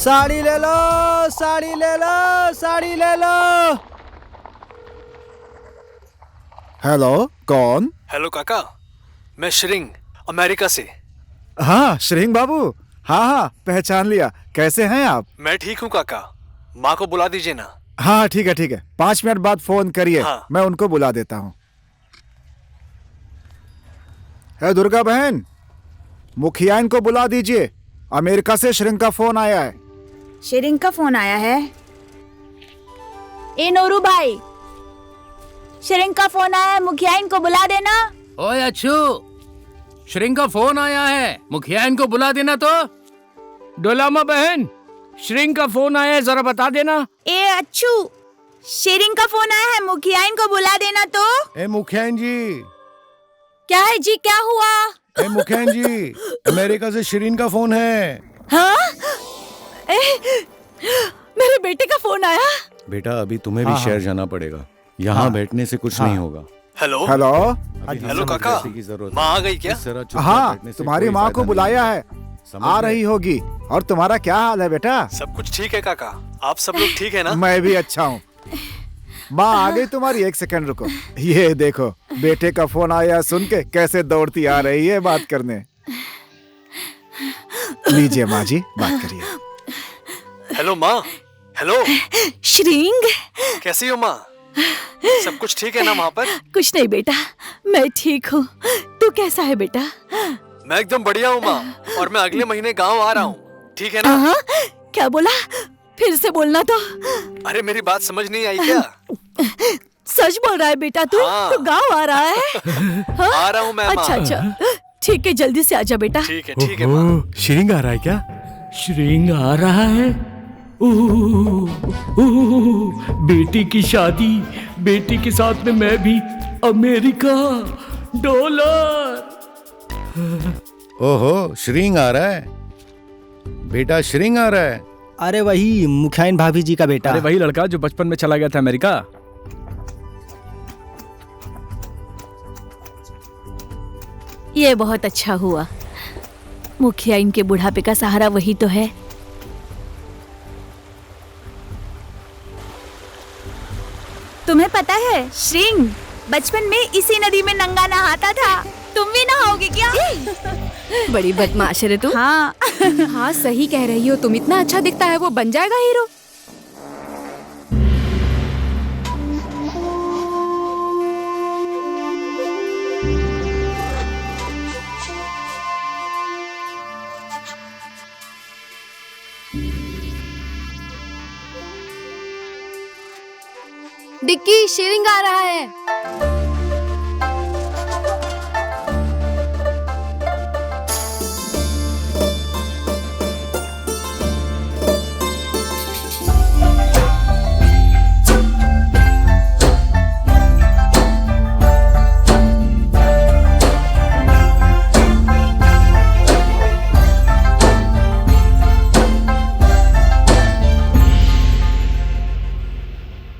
साड़ी ले लो, साड़ी ले लो, साड़ी ले लो। हेलो, कौन? हेलो काका, मैं श्रिंग, अमेरिका से। हाँ श्रिंग बाबू, हाँ पहचान लिया। कैसे हैं आप? मैं ठीक हूँ काका, माँ को बुला दीजिए ना। हाँ ठीक है, 5 मिनट बाद फोन करिए। हाँ। मैं उनको बुला देता हूँ। है दुर्गा बहन, मुखिया इनको बुला दीजिए। अमेरिका से श्रिंग का फोन आया है। श्रिंग का फोन आया है? ए नोरू भाई, श्रिंग का फोन आया है, मुखिया इनको बुला देना। ओए अच्छू, श्रिंग का फोन आया है, मुखिया इनको बुला देना। तो डोलामा बहन, श्रिंग का फोन आया है, जरा बता देना। ए अच्छू, श्रिंग का फोन आया है, मुखिया इनको बुला देना। तो ए मुखियान जी। क्या है जी, क्या हुआ? ए मुखियान जी, अमेरिका से शिरीन का फोन है। हाँ? मेरे बेटे का फोन आया। बेटा अभी तुम्हें भी शहर जाना पड़ेगा, यहाँ बैठने से कुछ नहीं होगा। Hello hello. हेलो काका, माँ आ गई क्या? हाँ, तुम्हारी माँ को बुलाया है, आ रही होगी। और तुम्हारा क्या हाल है बेटा? सब कुछ ठीक है काका, आप सब लोग ठीक है ना? मैं भी अच्छा हूँ। माँ आ गई तुम्हारी, 1 सेकंड रुको। ये देखो, बेटे का फोन आया सुन के कैसे दौड़ती आ रही है बात करने। लीजिए माँ जी, बात करिए। हेलो माँ। हेलो श्रिंग, कैसी हो माँ? सब कुछ ठीक है ना वहाँ पर? कुछ नहीं बेटा, मैं ठीक हूँ। तू कैसा है बेटा? मैं एकदम बढ़िया हूँ माँ, और मैं अगले महीने गाँव आ रहा हूँ, ठीक है ना? क्या बोला? फिर से बोलना तो। अरे मेरी बात समझ नहीं आई क्या? सच बोल रहा है बेटा तू? हाँ। तू गाँव आ रहा है? आ रहा हूँ मैं माँ। अच्छा, ठीक है, जल्दी से आजा बेटा। ठीक है माँ। श्रिंग आ रहा है क्या? श्रिंग आ रहा है। बेटी की शादी, बेटी के साथ में मैं भी अमेरिका, डॉलर। ओहो, श्रींग आ रहा है। बेटा श्रिंग आ रहा है। अरे वही मुखियाइन भाभी जी का बेटा। अरे वही लड़का जो बचपन में चला गया था अमेरिका। ये बहुत अच्छा हुआ, मुखिया इनके बुढ़ापे का सहारा वही तो है। तुम्हें पता है श्रिंग बचपन में इसी नदी में नंगा नहाता था। तुम भी नहाओगे क्या? बड़ी बदमाश है तू। हाँ। हाँ सही कह रही हो तुम, इतना अच्छा दिखता है वो, बन जाएगा हीरो। डिक्की, श्रिंग आ रहा है।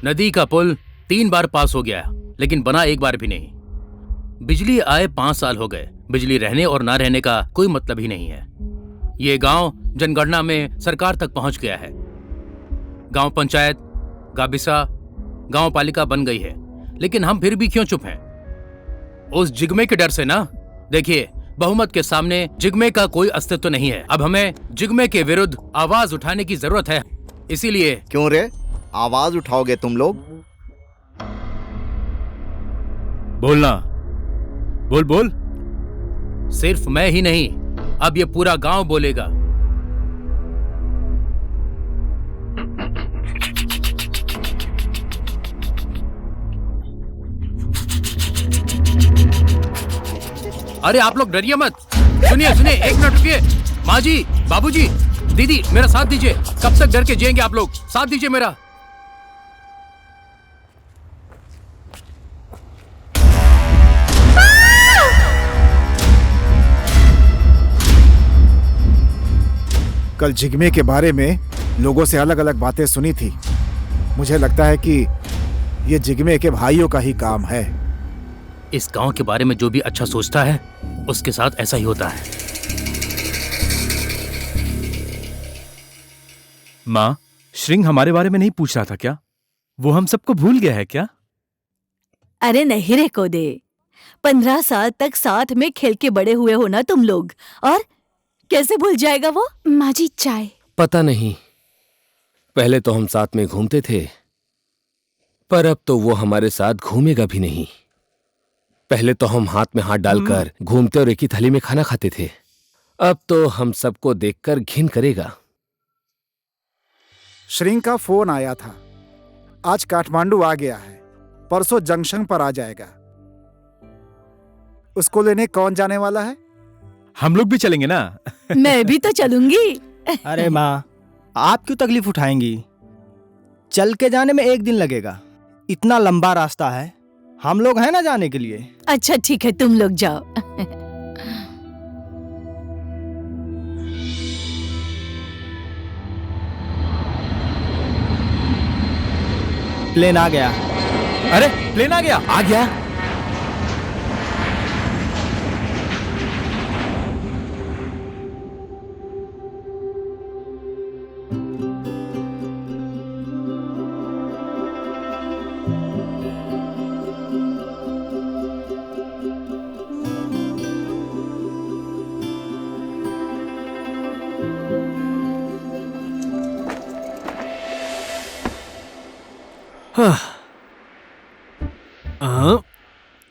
नदी का पुल 3 बार पास हो गया, लेकिन बना एक बार भी नहीं। बिजली आए 5 साल हो गए, बिजली रहने और ना रहने का कोई मतलब ही नहीं है। ये गांव जनगणना में सरकार तक पहुंच गया है। गांव पंचायत, गाबिसा, गांव पालिका बन गई है, लेकिन हम फिर भी क्यों चुप हैं? उस जिगमे के डर से ना। देखिए, बहुमत के सामने जिगमे का कोई अस्तित्व नहीं है। अब हमें जिगमे के विरुद्ध आवाज उठाने की जरूरत है। इसीलिए। क्यों रे, आवाज उठाओगे तुम लोग? बोलना, बोल बोल। सिर्फ मैं ही नहीं, अब ये पूरा गांव बोलेगा। अरे आप लोग डरिए मत। सुनिए, 1 मिनट रुकिए। माँ जी, बाबूजी, दीदी, मेरा साथ दीजिए। कब तक डर के जिएंगे आप लोग? साथ दीजिए मेरा। कल जिगमे के बारे में लोगों से अलग अलग बातें सुनी थी। मुझे लगता है कि ये जिगमे के भाइयों का ही काम है। इस गांव के बारे में जो भी अच्छा सोचता है उसके साथ ऐसा ही होता है। माँ, श्रिंग हमारे बारे में नहीं पूछ रहा था क्या? वो हम सबको भूल गया है क्या? अरे नहीं रे कोदे, 15 साल तक साथ में खेल के बड़े हुए हो ना तुम लोग, और कैसे भूल जाएगा वो? माँ जी चाय। पता नहीं, पहले तो हम साथ में घूमते थे, पर अब तो वो हमारे साथ घूमेगा भी नहीं। पहले तो हम हाथ में हाथ डालकर घूमते और एक ही थाली में खाना खाते थे, अब तो हम सबको देखकर घिन करेगा। श्रिंग का फोन आया था, आज काठमांडू आ गया है, परसों जंक्शन पर आ जाएगा। उसको लेने कौन जाने वाला है? हम लोग भी चलेंगे ना? मैं भी तो चलूंगी। अरे माँ, आप क्यों तकलीफ उठाएंगी? चल के जाने में 1 दिन लगेगा, इतना लंबा रास्ता है, हम लोग हैं ना जाने के लिए। अच्छा ठीक है, तुम लोग जाओ। प्लेन आ गया। अरे प्लेन आ गया। आ गया?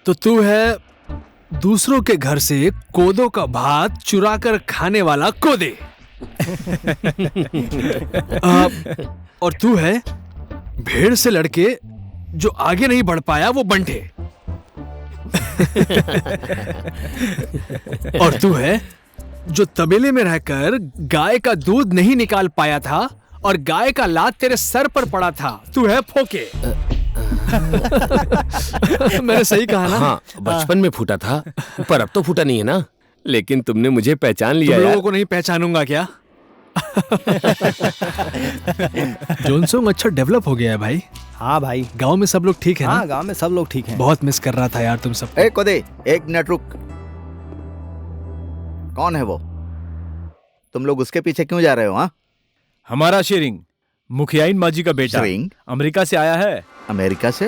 तो तू है दूसरों के घर से कोदो का भात चुरा कर खाने वाला कोदे। और तू है भेड़ से लड़के जो आगे नहीं बढ़ पाया वो बंटे। और तू है जो तबेले में रहकर गाय का दूध नहीं निकाल पाया था और गाय का लात तेरे सर पर पड़ा था। तू है फोके। मैंने सही कहा ना? हाँ, बचपन में फूटा था, पर अब तो फूटा नहीं है ना। लेकिन तुमने मुझे पहचान लिया। तुम लोगों को नहीं पहचानूंगा क्या? जोनसोंग अच्छा डेवलप हो गया है भाई। हाँ भाई। गांव में सब लोग ठीक है ना? हाँ, गांव में सब लोग ठीक हैं। बहुत मिस कर रहा था यार तुम सब। ए कोदे, 1 मिनट रुक। कौन है वो? तुम लोग उसके पीछे क्यों जा रहे हो? हाँ, हमारा श्रिंग, मुखियाइन माजी का बेटा, श्रिंग अमेरिका से आया है। अमेरिका से?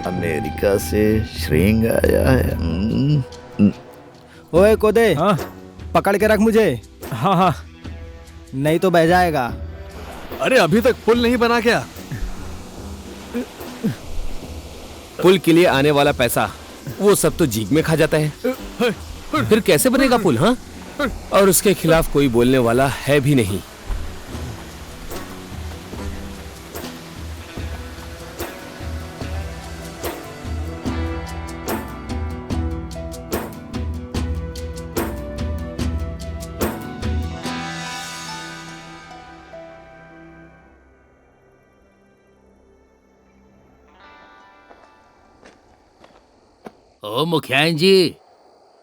अमेरिका से श्रिंग आया है। ओए कोदे, हाँ पकड़ के रख मुझे। हाँ हाँ, नहीं तो बह जाएगा। अरे अभी तक पुल नहीं बना क्या? पुल के लिए आने वाला पैसा वो सब तो जीग में खा जाता है, फिर कैसे बनेगा पुल? हाँ, और उसके खिलाफ कोई बोलने वाला है भी नहीं। ओ मुखियाइन जी,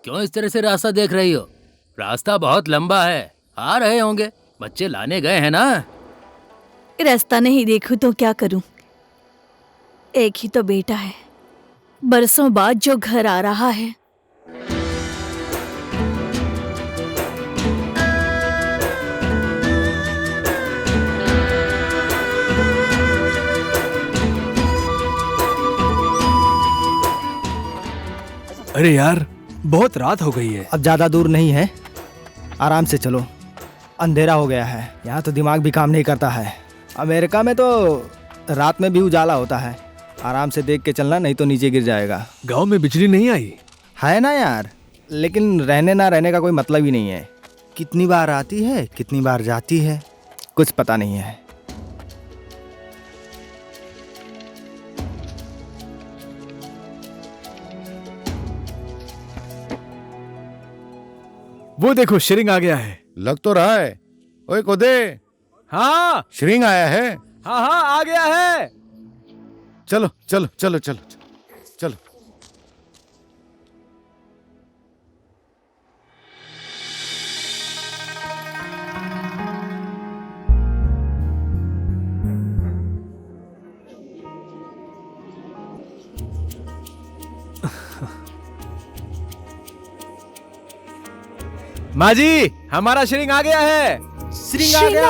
क्यों इस तरह से रास्ता देख रही हो? रास्ता बहुत लंबा है, आ रहे होंगे, बच्चे लाने गए हैं ना। रास्ता नहीं देखूं तो क्या करूं? एक ही तो बेटा है, बरसों बाद जो घर आ रहा है। अरे यार, बहुत रात हो गई है। अब ज्यादा दूर नहीं है, आराम से चलो, अंधेरा हो गया है। यहाँ तो दिमाग भी काम नहीं करता है। अमेरिका में तो रात में भी उजाला होता है। आराम से देख के चलना, नहीं तो नीचे गिर जाएगा। गांव में बिजली नहीं आई है ना यार, लेकिन रहने ना रहने का कोई मतलब ही नहीं है। कितनी बार आती है, कितनी बार जाती है, कुछ पता नहीं है। वो देखो, श्रिंग आ गया है। लग तो रहा है। ओए कोदे, हाँ श्रिंग आया है। हाँ हाँ, आ गया है। चलो चलो चलो चलो चलो। माँ जी, हमारा श्रृंग आ गया है। श्रृंग आ गया।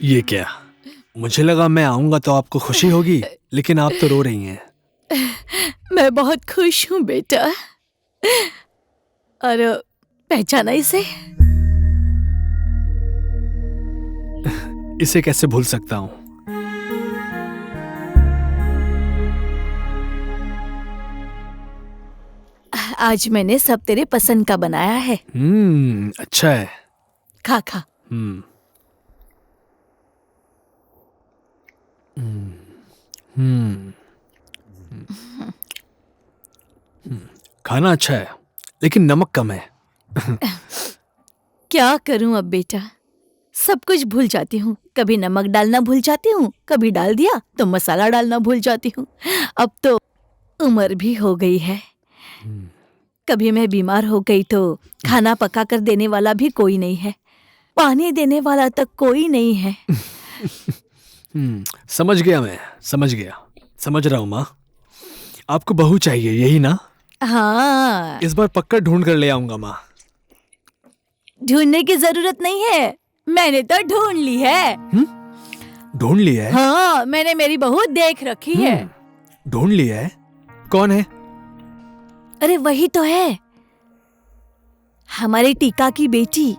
ये क्या? मुझे लगा मैं आऊंगा तो आपको खुशी होगी, लेकिन आप तो रो रही हैं। मैं बहुत खुश हूँ बेटा। और पहचाना इसे? इसे कैसे भूल सकता हूँ? आज मैंने सब तेरे पसंद का बनाया है। अच्छा है। खा खा। खाना अच्छा है, लेकिन नमक कम है। क्या करूं अब बेटा, सब कुछ भूल जाती हूँ। कभी नमक डालना भूल जाती हूँ, कभी डाल दिया तो मसाला डालना भूल जाती हूँ। अब तो उम्र भी हो गई है। कभी मैं बीमार हो गई तो खाना पका कर देने वाला भी कोई नहीं है, पानी देने वाला तक कोई नहीं है। समझ गया, मैं समझ गया, समझ रहा हूँ माँ। आपको बहू चाहिए, यही ना? हाँ। इस बार पक्का ढूंढ कर ले आऊंगा माँ। ढूंढने की जरूरत नहीं है, मैंने तो ढूंढ ली है। ढूंढ लिया है? हाँ, मैंने मेरी बहू देख रखी है। ढूंढ लिया है? कौन है? अरे वही तो है, हमारे टीका की बेटी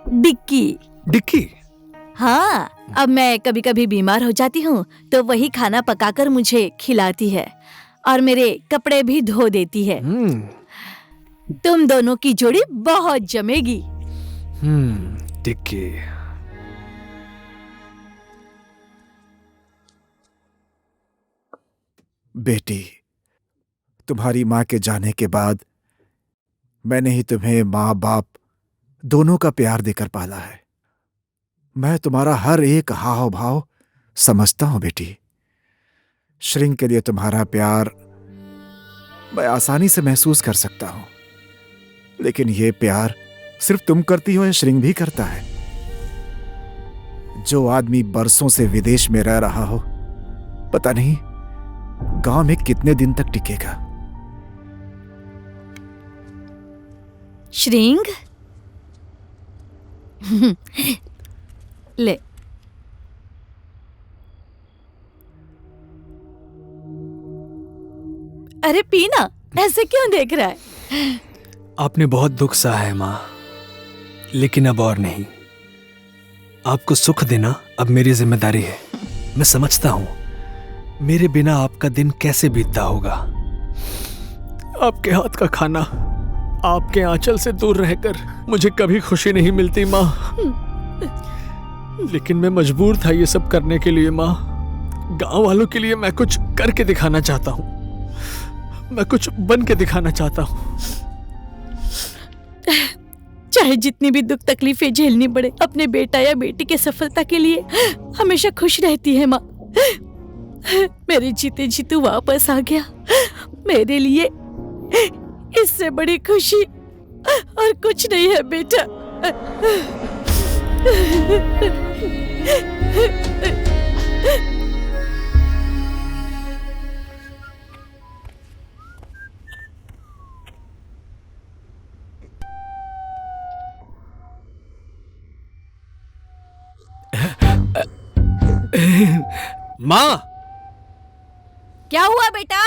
डिक्की। डिक्की? हाँ, अब मैं कभी कभी बीमार हो जाती हूँ तो वही खाना पकाकर मुझे खिलाती है और मेरे कपड़े भी धो देती है। तुम दोनों की जोड़ी बहुत जमेगी। डिक्की। बेटी, तुम्हारी माँ के जाने के बाद मैंने ही तुम्हें माँ बाप दोनों का प्यार देकर पाला है। मैं तुम्हारा हर एक हाव भाव समझता हूं बेटी। श्रृंग के लिए तुम्हारा प्यार मैं आसानी से महसूस कर सकता हूं, लेकिन यह प्यार सिर्फ तुम करती हो या श्रृंग भी करता है? जो आदमी बरसों से विदेश में रह रहा हो, पता नहीं गांव में कितने दिन तक टिकेगा। श्रृंग ले। अरे पीना, ऐसे क्यों देख रहा है? आपने बहुत दुख सहा है माँ, लेकिन अब और नहीं। आपको सुख देना अब मेरी जिम्मेदारी है। मैं समझता हूं मेरे बिना आपका दिन कैसे बीतता होगा। आपके हाथ का खाना, आपके आंचल से दूर रहकर मुझे कभी खुशी नहीं मिलती माँ। लेकिन मैं मजबूर था ये सब करने के लिए माँ। गांव वालों के लिए मैं कुछ करके दिखाना चाहता हूँ, मैं कुछ बन के दिखाना चाहता हूँ। चाहे जितनी भी दुख तकलीफें झेलनी पड़े, अपने बेटा या बेटी की सफलता के लिए हमेशा खुश रहती है माँ। मेरे जीते जी तू वापस आ गया, मेरे लिए इससे बड़ी खुशी और कुछ नहीं है बेटा। माँ, क्या हुआ बेटा?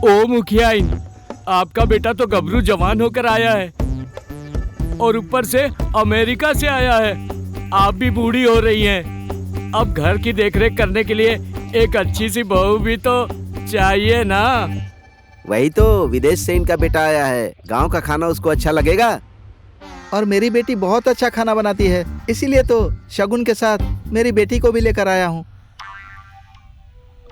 ओ मुखियाइन, आपका बेटा तो गबरू जवान होकर आया है और ऊपर से अमेरिका से आया है। आप भी बूढ़ी हो रही हैं। अब घर की देखरेख करने के लिए एक अच्छी सी बहू भी तो चाहिए ना। वही तो, विदेश से इनका बेटा आया है, गांव का खाना उसको अच्छा लगेगा। और मेरी बेटी बहुत अच्छा खाना बनाती है, इसीलिए तो शगुन के साथ मेरी बेटी को भी लेकर आया हूँ।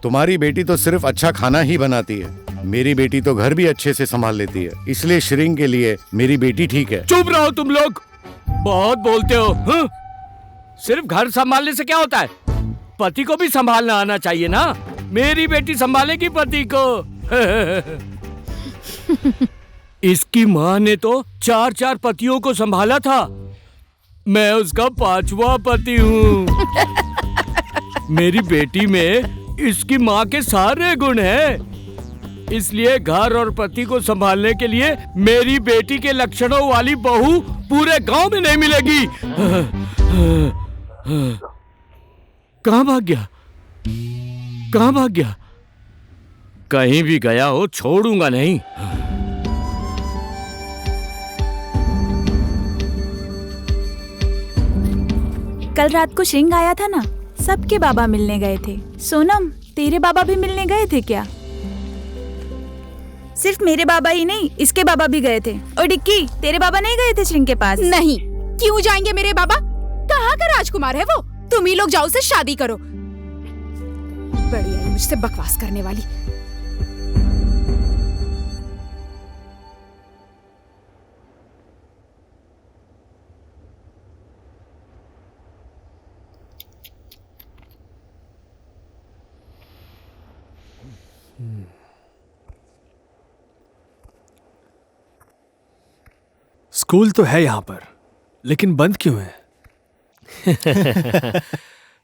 तुम्हारी बेटी तो सिर्फ अच्छा खाना ही बनाती है, मेरी बेटी तो घर भी अच्छे से संभाल लेती है, इसलिए श्रिंग के लिए मेरी बेटी ठीक है। चुप रहो तुम लोग, बहुत बोलते हो। हाँ? सिर्फ घर संभालने से क्या होता है? पति को भी संभालना आना चाहिए ना। मेरी बेटी संभालेगी पति को। इसकी माँ ने तो 4-4 पतियों को संभाला था, मैं उसका 5वां पति हूँ। मेरी बेटी में इसकी माँ के सारे गुण हैं, इसलिए घर और पति को संभालने के लिए मेरी बेटी के लक्षणों वाली बहू पूरे गांव में नहीं मिलेगी। कहाँ भाग गया? कहाँ भाग गया? कहीं भी गया हो छोड़ूंगा नहीं। कल रात को श्रिंग आया था ना, सबके बाबा मिलने गए थे। सोनम, तेरे बाबा भी मिलने गए थे क्या? सिर्फ मेरे बाबा ही नहीं, इसके बाबा भी गए थे। और डिक्की, तेरे बाबा नहीं गए थे श्रिंग के पास? नहीं, क्यों जाएंगे मेरे बाबा? कहाँ का राजकुमार है वो? तुम ही लोग जाओ से शादी करो। बढ़िया, मुझसे बकवास करने वाली। स्कूल तो है यहाँ पर, लेकिन बंद क्यों है?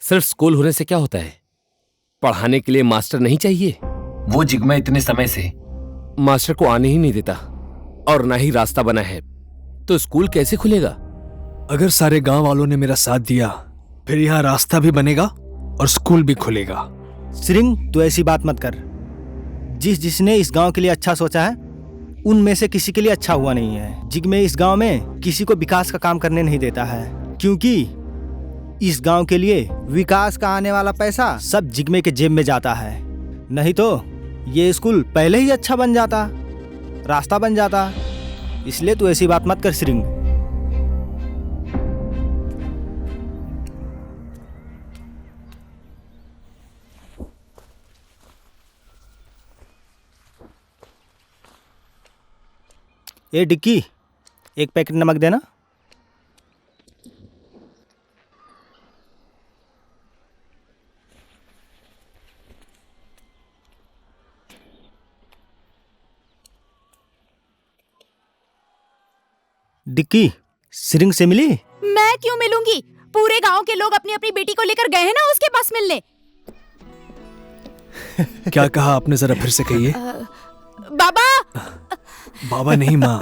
सिर्फ स्कूल होने से क्या होता है? पढ़ाने के लिए मास्टर नहीं चाहिए? वो जिग्मा इतने समय से मास्टर को आने ही नहीं देता और ना ही रास्ता बना है, तो स्कूल कैसे खुलेगा? अगर सारे गांव वालों ने मेरा साथ दिया, फिर यहाँ रास्ता भी बनेगा और स्कूल भी खुलेगा। श्रिंग, तू ऐसी बात मत कर। जिसने इस गांव के लिए अच्छा सोचा है, उनमें से किसी के लिए अच्छा हुआ नहीं है। जिग्मे इस गांव में किसी को विकास का काम करने नहीं देता है, क्योंकि इस गांव के लिए विकास का आने वाला पैसा सब जिग्मे के जेब में जाता है। नहीं तो ये स्कूल पहले ही अच्छा बन जाता, रास्ता बन जाता। इसलिए तू ऐसी बात मत कर श्रिंग। ए डिक्की, एक पैकेट नमक देना। डिक्की, श्रिंग से मिली? मैं क्यों मिलूंगी? पूरे गांव के लोग अपनी अपनी बेटी को लेकर गए हैं ना उसके पास मिलने। क्या कहा आपने, जरा फिर से कहिए। बाबा। बाबा नहीं, माँ।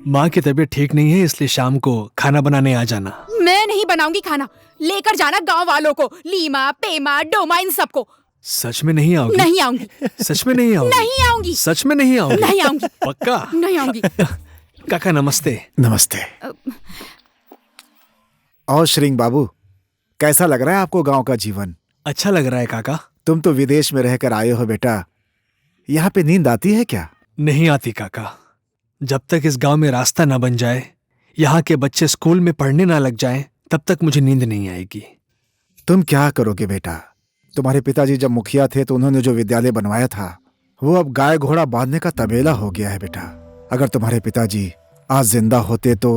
माँ की तबीयत ठीक नहीं है, इसलिए शाम को खाना बनाने आ जाना। मैं नहीं बनाऊंगी खाना, लेकर जाना गांव वालों को, लीमा, पेमा, डोमा, इन सबको। सच में नहीं आओगी? नहीं आऊंगी। सच में नहीं आओगी? नहीं आऊंगी। सच में नहीं आओगी? नहीं आऊंगी। पक्का? नहीं आऊंगी। काका नमस्ते। नमस्ते। और श्रिंग बाबू, कैसा लग रहा है आपको गांव का जीवन? अच्छा लग रहा है काका। तुम तो विदेश में रहकर आए हो बेटा, यहाँ पे नींद आती है क्या? नहीं आती काका। जब तक इस गांव में रास्ता ना बन जाए, यहाँ के बच्चे स्कूल में पढ़ने ना लग जाएं, तब तक मुझे नींद नहीं आएगी। तुम क्या करोगे बेटा? तुम्हारे पिताजी जब मुखिया थे तो उन्होंने जो विद्यालय बनवाया था, वो अब गाय घोड़ा बांधने का तबेला हो गया है बेटा। अगर तुम्हारे पिताजी आज जिंदा होते तो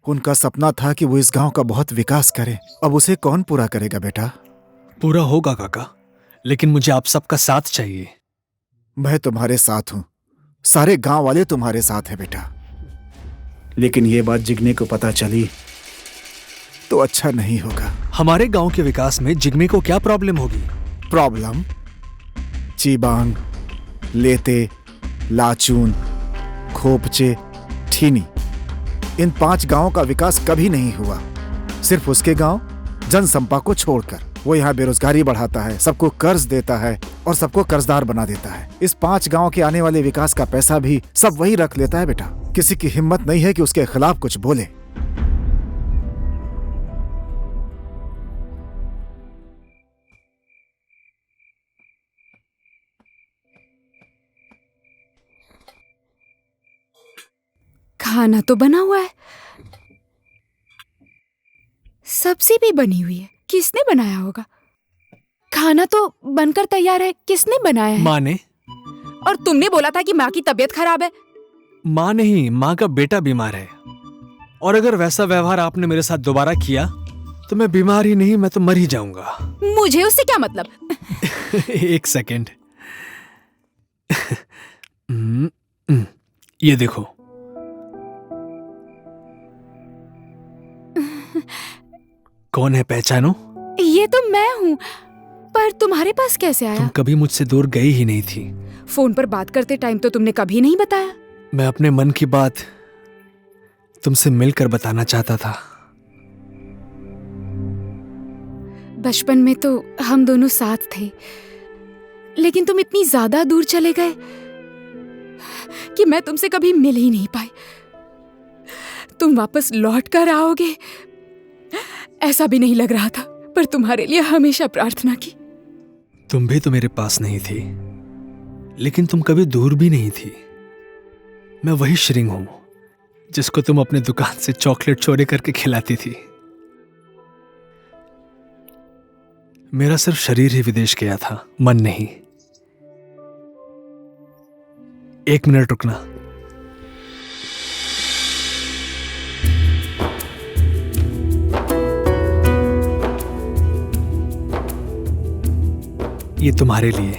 उनका सपना था कि वो इस गांव का बहुत विकास करें। अब उसे कौन पूरा करेगा बेटा? पूरा होगा काका, लेकिन मुझे आप सबका साथ चाहिए। मैं तुम्हारे साथ हूं, सारे गांव वाले तुम्हारे साथ हैं बेटा। लेकिन ये बात जिग्मे को पता चली तो अच्छा नहीं होगा। हमारे गांव के विकास में जिग्मे को क्या प्रॉब्लम होगी? प्रॉब्लम? चीबांग, लेते, लाचून, खोपचे, ठीनी, इन 5 गांवों का विकास कभी नहीं हुआ। सिर्फ उसके गांव जनसंपा को छोड़कर। वो यहाँ बेरोजगारी बढ़ाता है, सबको कर्ज देता है और सबको कर्जदार बना देता है। इस 5 गांव के आने वाले विकास का पैसा भी सब वही रख लेता है बेटा। किसी की हिम्मत नहीं है कि उसके खिलाफ कुछ बोले। खाना तो बना हुआ है, सब्जी भी बनी हुई है। किसने बनाया होगा? खाना तो बनकर तैयार है, किसने बनाया है? माँ ने। और तुमने बोला था कि माँ की तबीयत खराब है। माँ नहीं, माँ का बेटा बीमार है। और अगर वैसा व्यवहार आपने मेरे साथ दोबारा किया तो मैं बीमार ही नहीं, मैं तो मर ही जाऊंगा। मुझे उससे क्या मतलब? एक सेकेंड। ये देखो। कौन है, पहचानो? ये तो मैं हूँ, पर तुम्हारे पास कैसे आया? तुम कभी मुझसे दूर गई ही नहीं थी। फोन पर बात करते टाइम तो तुमने कभी नहीं बताया। मैं अपने मन की बात तुमसे मिलकर बताना चाहता था। बचपन में तो हम दोनों साथ थे, लेकिन तुम इतनी ज्यादा दूर चले गए कि मैं तुमसे कभी मिल ही नहीं पाई। तुम वापस लौट कर आओगे ऐसा भी नहीं लग रहा था, पर तुम्हारे लिए हमेशा प्रार्थना की। तुम भी तो मेरे पास नहीं थी, लेकिन तुम कभी दूर भी नहीं थी। मैं वही श्रिंग हूं जिसको तुम अपने दुकान से चॉकलेट चोरी करके खिलाती थी। मेरा सिर्फ शरीर ही विदेश गया था, मन नहीं। 1 मिनट रुकना। ये तुम्हारे लिए।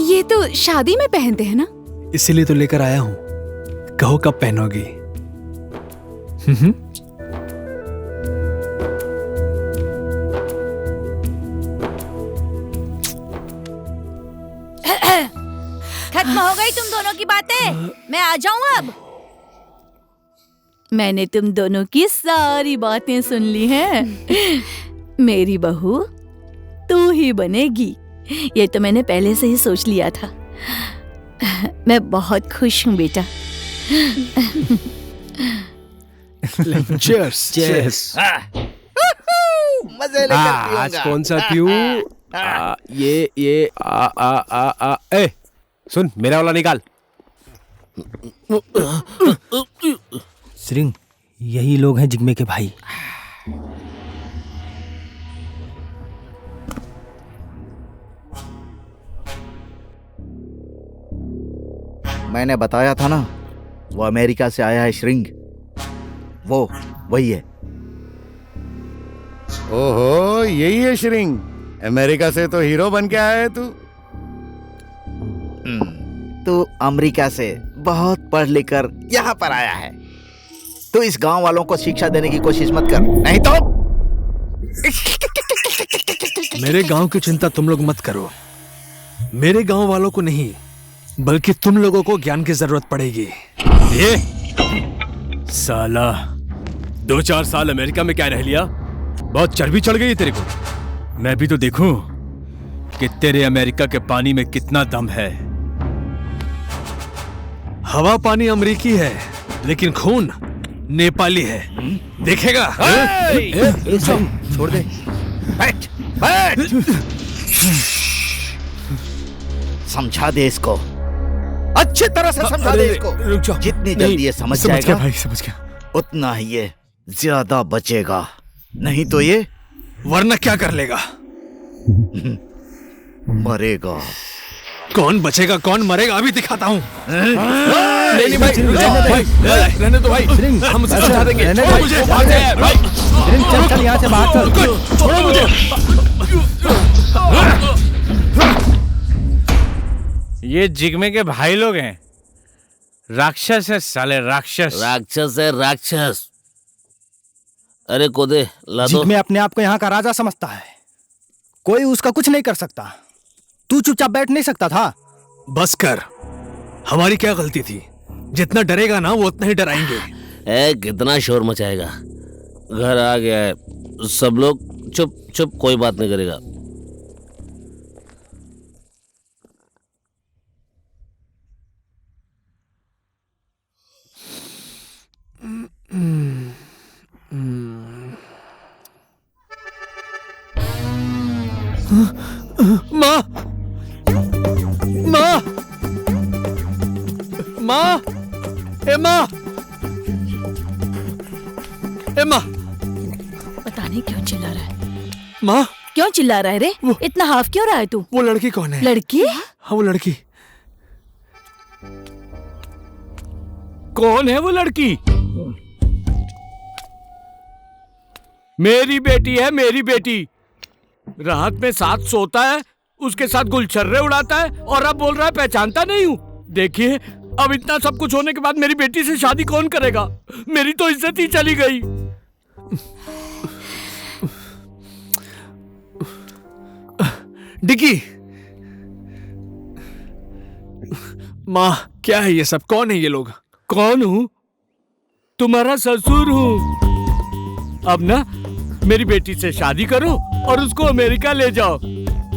ये तो शादी में पहनते हैं ना? इसीलिए तो लेकर आया हूं। कहो कब पहनोगी? खत्म हो गई तुम दोनों की बातें, मैं आ जाऊं अब? मैंने तुम दोनों की सारी बातें सुन ली हैं। मेरी बहू तू ही बनेगी, ये तो मैंने पहले से ही सोच लिया था। मैं बहुत खुश हूँ बेटा। चीयर्स। चीयर्स। मजे लेकर पीऊंगा। आज कौन सा पीऊं? ये ए सुन, मेरा वाला निकाल। श्रिंग, यही लोग हैं जिग्मे के भाई। मैंने बताया था ना, वो अमेरिका से आया है श्रिंग। वो वही है। ओहो, यही है श्रिंग। अमेरिका से तो हीरो बन के आया है तू। तू अमेरिका से बहुत पढ़ लिख कर यहाँ पर आया है। तू इस गांव वालों को शिक्षा देने की कोशिश मत कर, नहीं तो। मेरे गांव की चिंता तुम लोग मत करो। मेरे गांव वालों को नहीं, बल्कि तुम लोगों को ज्ञान की जरूरत पड़ेगी। ये साला 2-4 साल अमेरिका में क्या रह लिया? बहुत चर्बी चढ़ गई तेरे को। मैं भी तो देखूं कि तेरे अमेरिका के पानी में कितना दम है। हवा पानी अमरीकी है, लेकिन खून नेपाली है। देखेगा? छोड़ दे। बैठ, बैठ। समझा दे इसको, अच्छी तरह से समझा दे इसको। जितनी जल्दी ये समझ जाएगा भाई, समझ गया। उतना ही ये ज्यादा बचेगा, नहीं तो ये वरना क्या कर लेगा? मरेगा। कौन बचेगा कौन मरेगा अभी दिखाता हूँ। नहीं भाई, रहने दो भाई, हम उसे समझा देंगे। छोड़ो मुझे, चल चल यहाँ से बाहर चल। छोड़ो मुझे। ये जिग्मे के भाई लोग हैं। राक्षस है साले, राक्षस। राक्षस है राक्षस। अरे कोदे ला दो। जिग्मे अपने आप को यहाँ का राजा समझता है, कोई उसका कुछ नहीं कर सकता। तू चुपचाप बैठ नहीं सकता था? बस कर, हमारी क्या गलती थी? जितना डरेगा ना वो उतना ही डराएंगे। कितना शोर मचाएगा। घर आ गया है, सब लोग चुप चुप, कोई बात नहीं करेगा। माँ, माँ, माँ, ए माँ, ए माँ। पता नहीं क्यों चिल्ला रहा है। माँ, क्यों चिल्ला रहा है रे? इतना हाफ क्यों रहा है तू? वो लड़की कौन है? लड़की? हाँ, वो लड़की। कौन है वो लड़की? मेरी बेटी है, मेरी बेटी। रात में साथ सोता है, उसके साथ गुलछर्रे उड़ाता है और अब बोल रहा है पहचानता नहीं हूँ। देखिए, अब इतना सब कुछ होने के बाद मेरी बेटी से शादी कौन करेगा? मेरी तो इज्जत ही चली गई। डिकी, माँ, क्या है ये सब? कौन है ये लोग? कौन हूँ? तुम्हारा ससुर हूँ। अब ना मेरी बेटी से शादी करो और उसको अमेरिका ले जाओ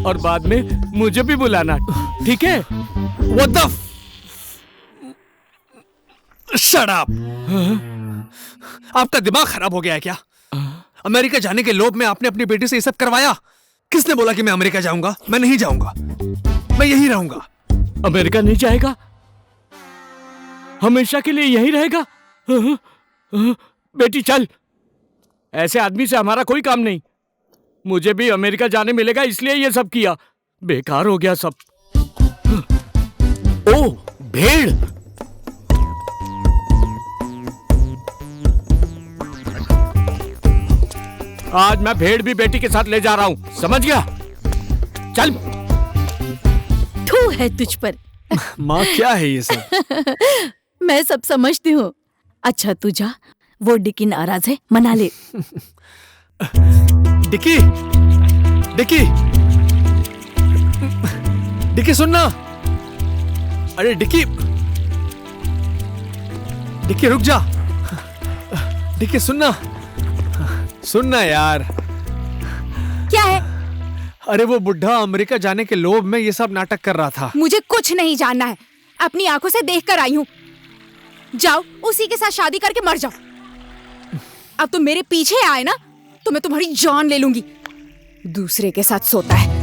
और बाद में मुझे भी बुलाना, ठीक है? What the Shut up! आपका दिमाग खराब हो गया है क्या? अमेरिका जाने के लोभ में आपने अपनी बेटी से ये सब करवाया? किसने बोला कि मैं अमेरिका जाऊंगा? मैं नहीं जाऊंगा, मैं यहीं रहूंगा। अमेरिका नहीं जाएगा? हमेशा के लिए यहीं रहेगा? बेटी चल, ऐसे आदमी से हमारा कोई काम नहीं। मुझे भी अमेरिका जाने मिलेगा इसलिए ये सब किया। बेकार हो गया सब। ओ, भेड़। आज मैं भेड़ भी बेटी के साथ ले जा रहा हूँ, समझ गया? चल। थू है तुझ पर। माँ, क्या है ये सब? मैं सब समझती हूँ। अच्छा तू जा, वो डिकी नाराज है, मना ले। डिकी, डिकी, डिकी सुनना। अरे डिकी, डिकी रुक जा। डिकी सुनना, सुनना यार। क्या है? अरे वो बुढ़ा अमेरिका जाने के लोभ में ये सब नाटक कर रहा था। मुझे कुछ नहीं जानना है, अपनी आंखों से देख कर आई हूँ। जाओ, उसी के साथ शादी करके मर जाओ। अब तुम मेरे पीछे आए ना तो मैं तुम्हारी जान ले लूंगी। दूसरे के साथ सोता है।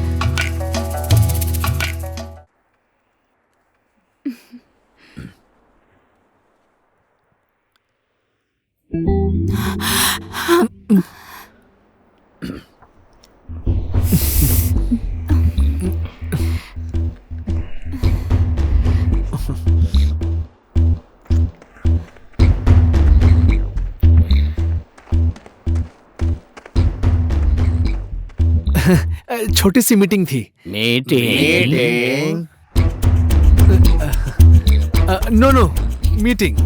छोटी सी मीटिंग थी। मीटिंग? No, meeting.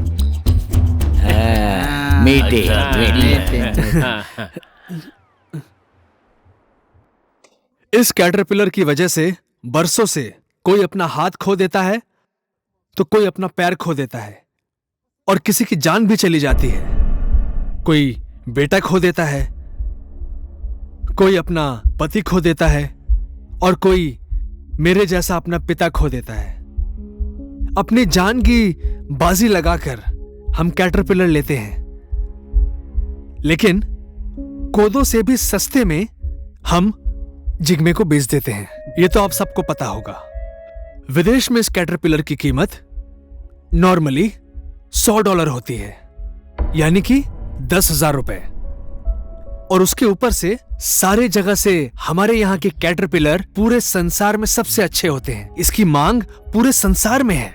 इस कैटरपिलर की वजह से बरसों से कोई अपना हाथ खो देता है तो कोई अपना पैर खो देता है और किसी की जान भी चली जाती है। कोई बेटा खो देता है, कोई अपना पति खो देता है और कोई मेरे जैसा अपना पिता खो देता है। अपनी जान की बाजी लगाकर हम कैटरपिलर लेते हैं, लेकिन कोदो से भी सस्ते में हम जिग्मे को बेच देते हैं। यह तो आप सबको पता होगा। विदेश में इस कैटरपिलर की कीमत नॉर्मली $100 होती है, यानी कि 10,000 रुपए। और उसके ऊपर से सारे जगह से हमारे यहाँ के कैटरपिलर पूरे संसार में सबसे अच्छे होते हैं। इसकी मांग पूरे संसार में है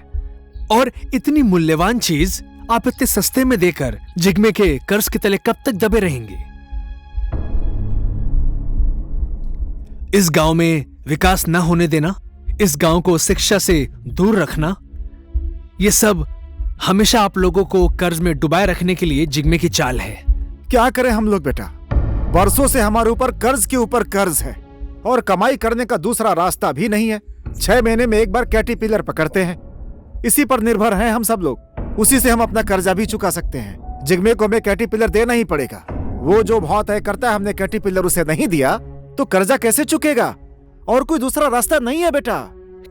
और इतनी मूल्यवान चीज आप इतने सस्ते में देकर जिग्मे के कर्ज के तले कब तक दबे रहेंगे? इस गांव में विकास न होने देना, इस गांव को शिक्षा से दूर रखना, ये सब हमेशा आप लोगों को कर्ज में डुबाए रखने के लिए जिग्मे की चाल है। क्या करें हम लोग बेटा, बरसों से हमारे ऊपर कर्ज के ऊपर कर्ज है और कमाई करने का दूसरा रास्ता भी नहीं है। 6 महीने में एक बार कैटरपिलर पकड़ते हैं, इसी पर निर्भर हैं हम सब लोग। उसी से हम अपना कर्जा भी चुका सकते हैं। जिग्मे को हमें कैटरपिलर देना ही पड़ेगा। वो जो भाव तय करता है, हमने कैटरपिलर उसे नहीं दिया तो कर्जा कैसे चुकेगा? और कोई दूसरा रास्ता नहीं है बेटा।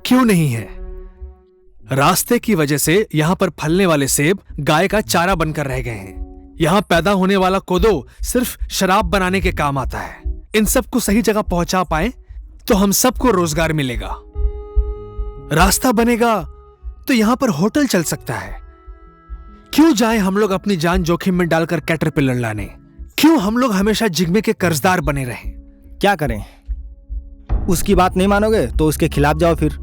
क्यों नहीं है? रास्ते की वजह से यहाँ पर फलने वाले सेब गाय का चारा बनकर रह गए हैं। यहाँ पैदा होने वाला कोदो सिर्फ शराब बनाने के काम आता है। इन सब को सही जगह पहुंचा पाए तो हम सबको रोजगार मिलेगा, रास्ता बनेगा तो यहां पर होटल चल सकता है। क्यों जाएं हम लोग अपनी जान जोखिम में डालकर कैटरपिलर लाने? क्यों हम लोग हमेशा जिग्मे के कर्जदार बने रहें? क्या करें? उसकी बात नहीं मानोगे तो उसके खिलाफ जाओ फिर,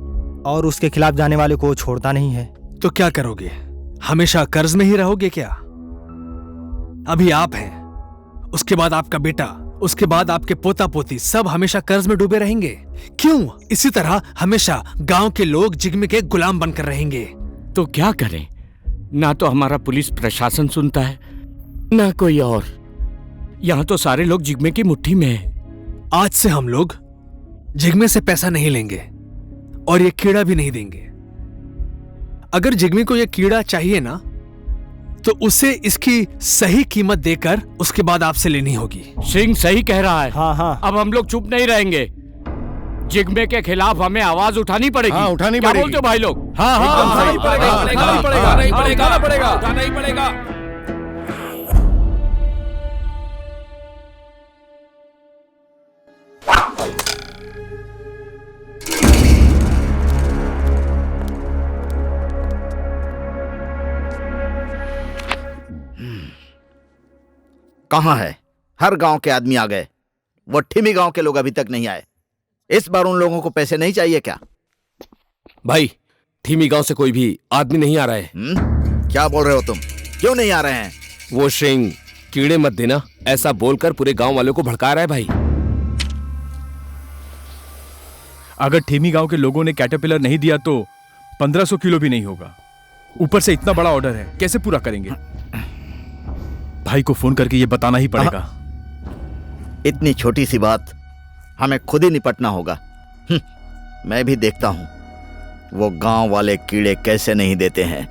और उसके खिलाफ जाने वाले को छोड़ता नहीं है। तो क्या करोगे? हमेशा कर्ज में ही रहोगे क्या? अभी आप हैं, उसके बाद आपका बेटा, उसके बाद आपके पोता पोती, सब हमेशा कर्ज में डूबे रहेंगे। क्यों? इसी तरह हमेशा गांव के लोग जिग्मे के गुलाम बनकर रहेंगे। तो क्या करें? ना तो हमारा पुलिस प्रशासन सुनता है, ना कोई और। यहाँ तो सारे लोग जिग्मे की मुट्ठी में हैं। आज से हम लोग जिग्मे से पैसा नहीं लेंगे और ये कीड़ा भी नहीं देंगे। अगर जिग्मे को ये कीड़ा चाहिए ना, तो उसे इसकी सही कीमत देकर उसके बाद आपसे लेनी होगी। सिंह सही कह रहा है। हाँ हाँ, अब हम लोग चुप नहीं रहेंगे। जिग्मे के खिलाफ हमें आवाज उठानी पड़ेगी। हाँ, उठानी क्या पड़ेगी। बोलते हो भाई लोग? हाँ हाँ, एकदम उठाना सही। ही पड़ेगा, हाँ, उठाना ही हाँ, पड़ेगा, हाँ, उठाना ही पड़ेगा, उठाना ही पड़ेगा। कहाँ है? हर गांव के आदमी आ गए, वो ठिमी गांव के लोग अभी तक नहीं आए। इस बार उन लोगों को पैसे नहीं चाहिए क्या? भाई, थीमी गांव से कोई भी आदमी नहीं आ रहा है। क्या बोल रहे हो तुम? क्यों नहीं आ रहे हैं? वो श्रिंग कीड़े मत देना ऐसा बोलकर पूरे गांव वालों को भड़का रहा है भाई। अगर ठेमी गांव के लोगों ने कैटरपिलर नहीं दिया तो 1500 किलो भी नहीं होगा। ऊपर से इतना बड़ा ऑर्डर है, कैसे पूरा करेंगे? भाई को फोन करके ये बताना ही पड़ेगा। इतनी छोटी सी बात हमें खुद ही निपटना होगा। मैं भी देखता हूं वो गांव वाले कीड़े कैसे नहीं देते हैं।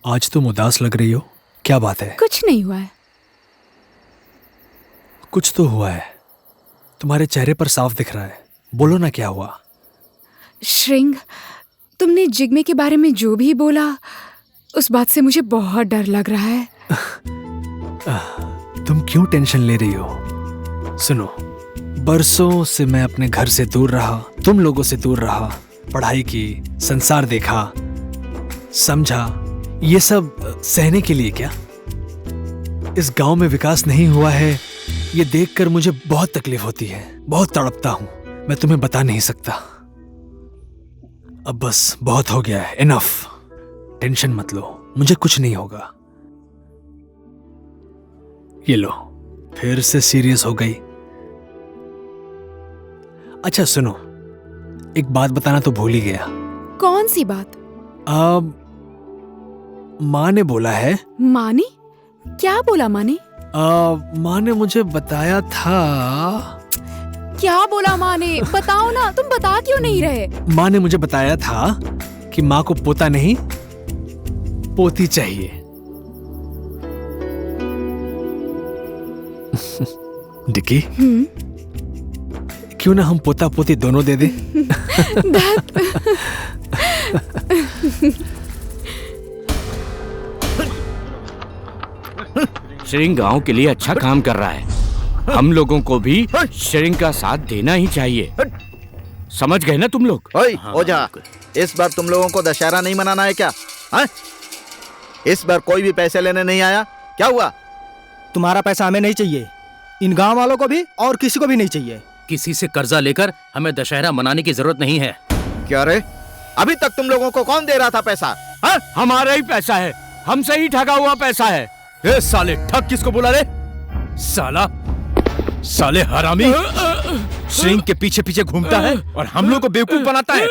आज तुम उदास लग रही हो, क्या बात है? कुछ नहीं हुआ है। कुछ तो हुआ है, तुम्हारे चेहरे पर साफ दिख रहा है। बोलो ना, क्या हुआ? श्रिंग, तुमने जिग्मे के बारे में जो भी बोला, उस बात से मुझे बहुत डर लग रहा है। तुम क्यों टेंशन ले रही हो? सुनो, बरसों से मैं अपने घर से दूर रहा, तुम लोगों से दूर रहा, पढ़ाई की, संसार देखा, समझा। ये सब सहने के लिए क्या? इस गांव में विकास नहीं हुआ है, ये देखकर मुझे बहुत तकलीफ होती है, बहुत तड़पता हूं। मैं तुम्हें बता नहीं सकता। अब बस बहुत हो गया है, इनफ। टेंशन मत लो, मुझे कुछ नहीं होगा। ये लो, फिर से सीरियस हो गई। अच्छा सुनो, एक बात बताना तो भूल ही गया। कौन सी बात? माँ ने बोला है। माँ ने? क्या बोला माँ ने? माँ ने मुझे बताया था। क्या बोला माँ ने? बताओ ना, तुम बता क्यों नहीं रहे? माँ ने मुझे बताया था कि माँ को पोता नहीं, पोती चाहिए। डिकी, क्यों ना हम पोता पोती दोनों दे दे? श्रिंग गांव के लिए अच्छा काम कर रहा है, हम लोगों को भी श्रिंग का साथ देना ही चाहिए। समझ गए ना तुम लोग? ओझा, इस बार तुम लोगों को दशहरा नहीं मनाना है क्या? हा? इस बार कोई भी पैसे लेने नहीं आया, क्या हुआ? तुम्हारा पैसा हमें नहीं चाहिए, इन गांव वालों को भी और किसी को भी नहीं चाहिए। किसी से कर्जा लेकर हमें दशहरा मनाने की जरूरत नहीं है। क्या रे? अभी तक तुम लोगों को कौन दे रहा था पैसा? हा? हमारा ही पैसा है, हमसे ही ठगा हुआ पैसा है। ए साले, ठग किसको बोला रे? साला, साले हरामी, श्रिंग के पीछे पीछे घूमता है और हम लोग को बेवकूफ बनाता है।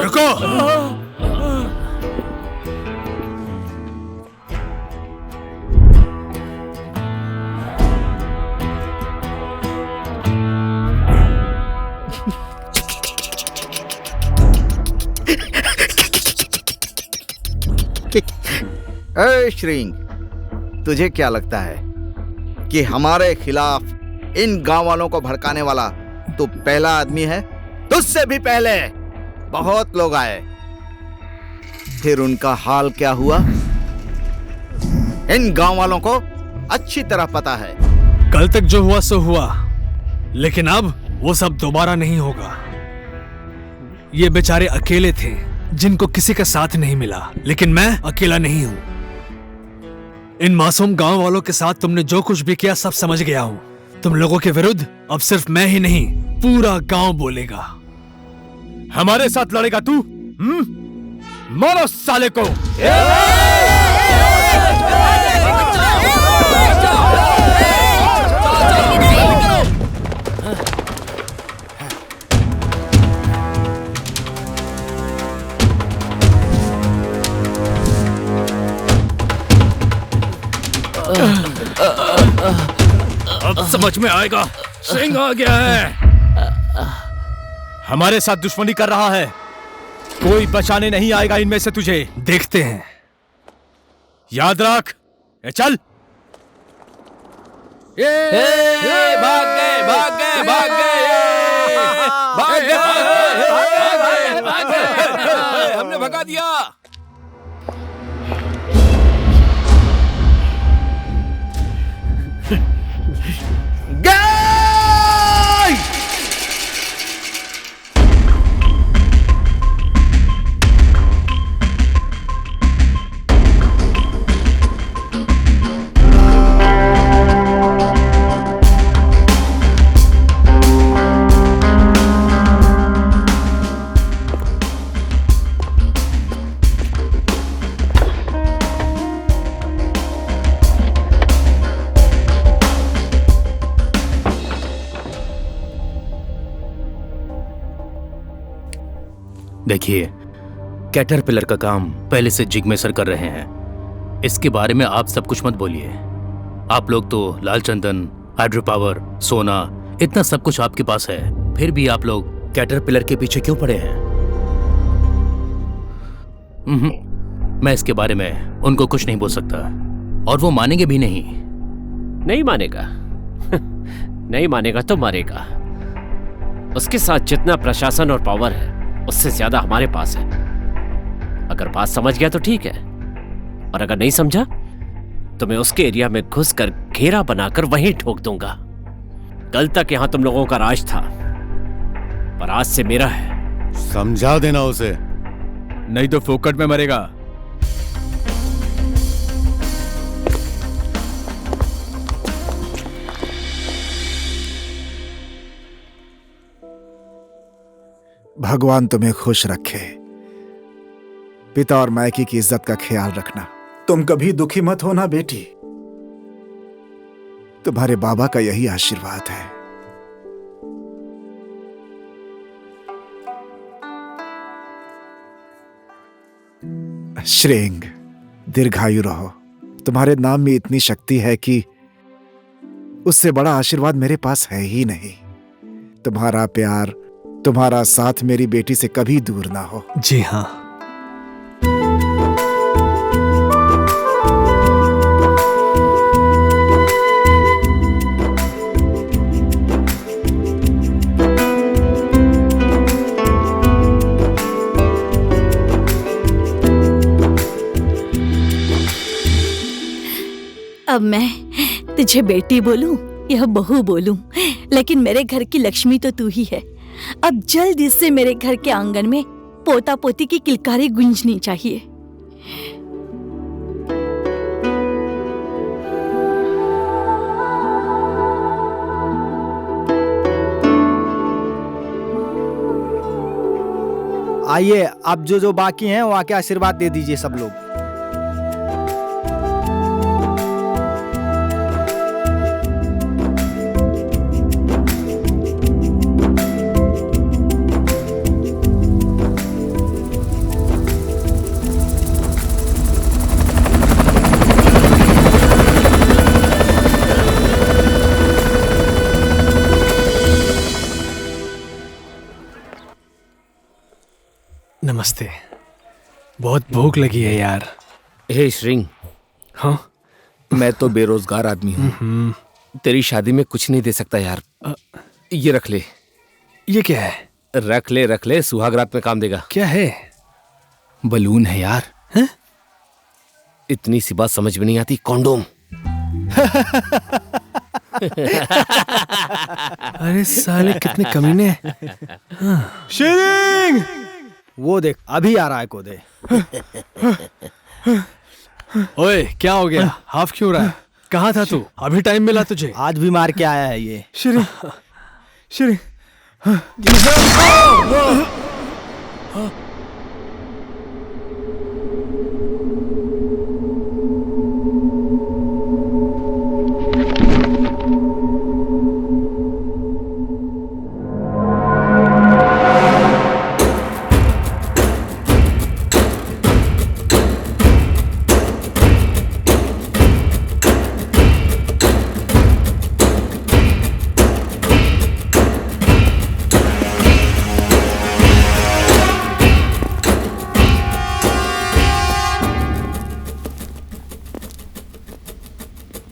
रुको। श्रिंग, तुझे क्या लगता है कि हमारे खिलाफ इन गांव वालों को भड़काने वाला तू पहला आदमी है। तुझसे भी पहले बहुत लोग आए, फिर उनका हाल क्या हुआ इन गांव वालों को अच्छी तरह पता है। कल तक जो हुआ सो हुआ, लेकिन अब वो सब दोबारा नहीं होगा। ये बेचारे अकेले थे जिनको किसी का साथ नहीं मिला, लेकिन मैं अकेला नहीं हूं। इन मासूम गांव वालों के साथ तुमने जो कुछ भी किया सब समझ गया हूं। तुम लोगों के विरुद्ध अब सिर्फ मैं ही नहीं, पूरा गांव बोलेगा। हमारे साथ लड़ेगा तू? मारो साले को। अब समझ में आएगा, सिंह आ गया है। हमारे साथ दुश्मनी कर रहा है, कोई बचाने नहीं आएगा इनमें से तुझे। देखते हैं। याद रख। चल। भाग गए, भाग गए, भाग गए, भाग गए, भाग गए, हमने भगा दिया। देखिए, कैटरपिलर का काम पहले से जिग्मे सर कर रहे हैं। इसके बारे में आप सब कुछ मत बोलिए। आप लोग तो लाल चंदन, हाइड्रो पावर, सोना, इतना सब कुछ आपके पास है, फिर भी आप लोग कैटरपिलर के पीछे क्यों पड़े हैं? मैं इसके बारे में उनको कुछ नहीं बोल सकता, और वो मानेंगे भी नहीं। नहीं मानेगा? नहीं मानेगा तो मरेगा। उसके साथ जितना प्रशासन और पावर है उससे ज्यादा हमारे पास है। अगर बात समझ गया तो ठीक है, और अगर नहीं समझा तो मैं उसके एरिया में घुसकर घेरा बनाकर वहीं ठोक दूंगा। कल तक यहां तुम लोगों का राज था, पर आज से मेरा है। समझा देना उसे, नहीं तो फोकट में मरेगा। भगवान तुम्हें खुश रखे। पिता और मायके की इज्जत का ख्याल रखना। तुम कभी दुखी मत होना बेटी, तुम्हारे बाबा का यही आशीर्वाद है। श्रेंग, दीर्घायु रहो। तुम्हारे नाम में इतनी शक्ति है कि उससे बड़ा आशीर्वाद मेरे पास है ही नहीं। तुम्हारा प्यार, तुम्हारा साथ मेरी बेटी से कभी दूर ना हो। जी हाँ। अब मैं तुझे बेटी बोलूं या बहू बोलूं, लेकिन मेरे घर की लक्ष्मी तो तू ही है। अब जल्दी से मेरे घर के आंगन में पोता पोती की किलकारी गूंजनी चाहिए। आइए, अब जो जो बाकी हैं वो आके आशीर्वाद दे दीजिए सब लोग। नमस्ते। बहुत भूख लगी है यार। हे श्रिंग। हाँ, मैं तो बेरोजगार आदमी हूँ। तेरी शादी में कुछ नहीं दे सकता यार। ये रख ले। ये क्या है? रख ले, सुहाग रात में काम देगा। क्या है? बलून है यार। है? इतनी सी बात समझ में नहीं आती। कॉन्डोम। अरे साले कितने कमीने हैं। शिरिंग! वो देख अभी आ रहा है कोदे। ओए क्या हो गया? हाफ क्यों रहा है? कहाँ था तू? अभी टाइम मिला तुझे? आज भी मार के आया है ये। शिरिंग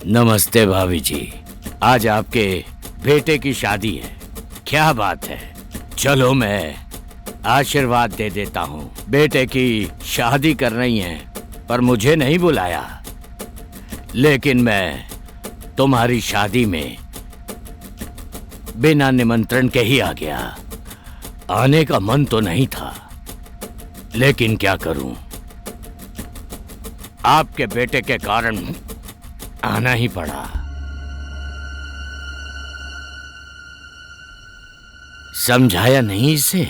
नमस्ते भाभी जी, आज आपके बेटे की शादी है। क्या बात है। चलो मैं आशीर्वाद दे देता हूँ। बेटे की शादी कर रही हैं पर मुझे नहीं बुलाया, लेकिन मैं तुम्हारी शादी में बिना निमंत्रण के ही आ गया। आने का मन तो नहीं था, लेकिन क्या करूं, आपके बेटे के कारण आना ही पड़ा। समझाया नहीं इसे?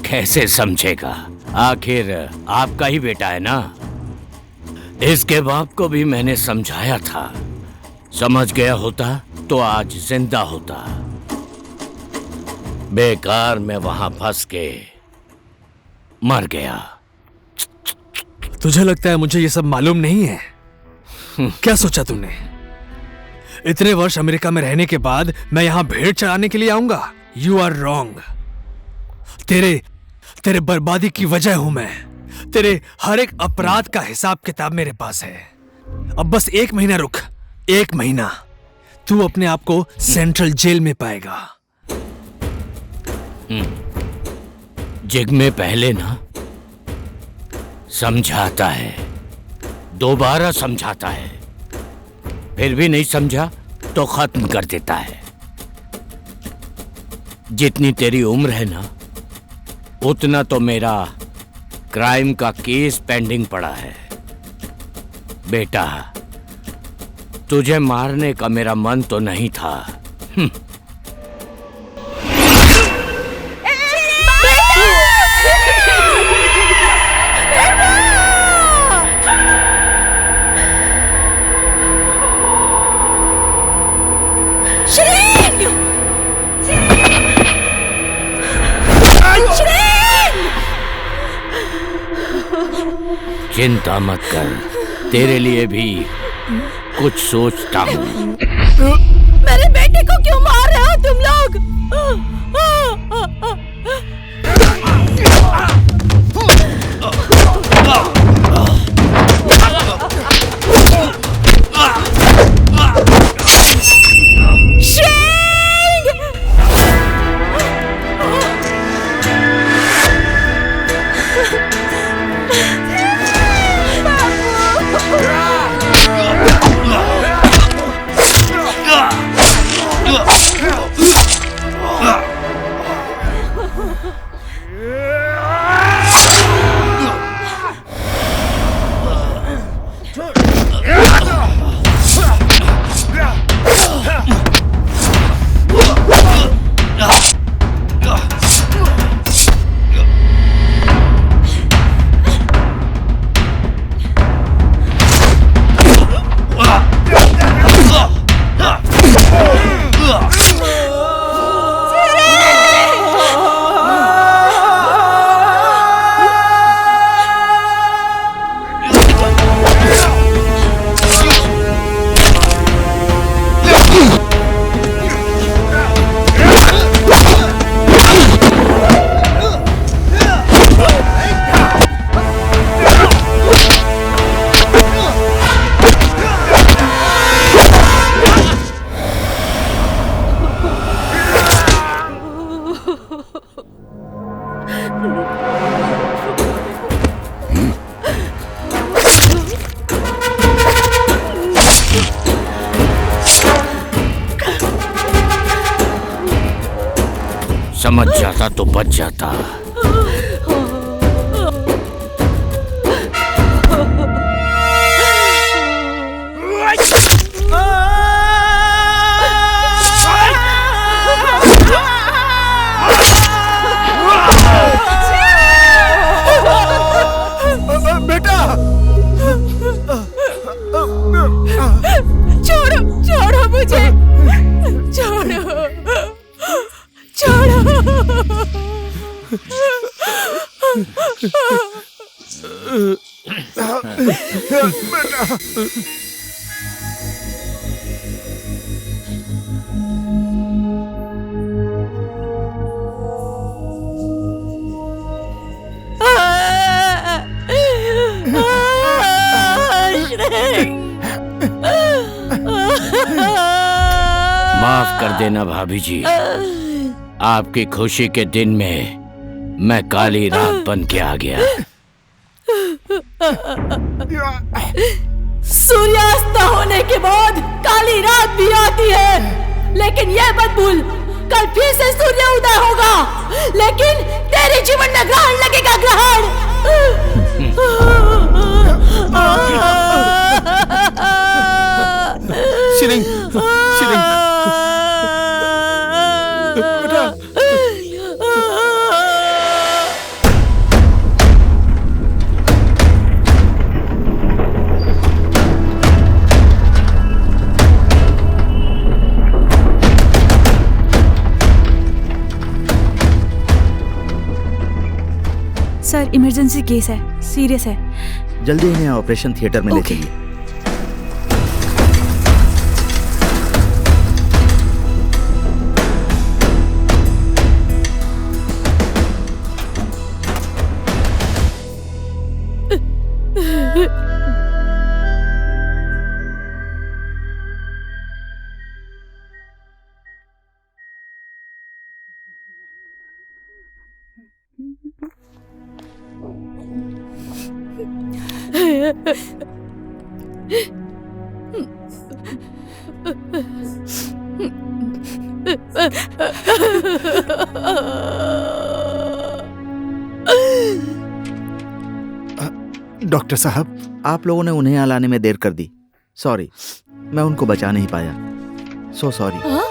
कैसे समझेगा? आखिर आपका ही बेटा है ना। इसके बाप को भी मैंने समझाया था, समझ गया होता तो आज जिंदा होता। बेकार में वहां फंस के मर गया। तुझे लगता है मुझे ये सब मालूम नहीं है? क्या सोचा तूने? इतने वर्ष अमेरिका में रहने के बाद मैं यहां भेड़ चराने के लिए आऊंगा? You are wrong. तेरे बर्बादी की वजह हूं मैं। तेरे हर एक अपराध का हिसाब किताब मेरे पास है। अब बस 1 महीना रुक, 1 महीना तू अपने आप को सेंट्रल जेल में पाएगा। जिग में पहले ना समझाता है, दोबारा समझाता है, फिर भी नहीं समझा तो खत्म कर देता है। जितनी तेरी उम्र है ना, उतना तो मेरा क्राइम का केस पेंडिंग पड़ा है। बेटा, तुझे मारने का मेरा मन तो नहीं था। चिंता मत कर, तेरे लिए भी कुछ सोचता हूँ। मेरे बेटे को क्यों मार रहे हो तुम लोग? समझ जाता तो बच जाता। बेटा, छोड़ो छोड़ो मुझे, छोड़ो छोड़ो। माफ कर देना भाभी जी, आपकी खुशी के दिन में मैं काली रात बन के आ गया। सूर्यास्त होने के बाद काली रात भी आती है, लेकिन यह मत भूल, कल फिर से सूर्य उदय होगा, लेकिन तेरे जीवन में ग्रहण लगेगा, ग्रहण। Tshering, Tshering. Sir, emergency case है, सीरियस है। जल्दी इन्हें ऑपरेशन थिएटर में ले चलिए। डॉक्टर साहब, आप लोगों ने उन्हें यहाँ लाने में देर कर दी। सॉरी, मैं उनको बचा नहीं पाया। So sorry.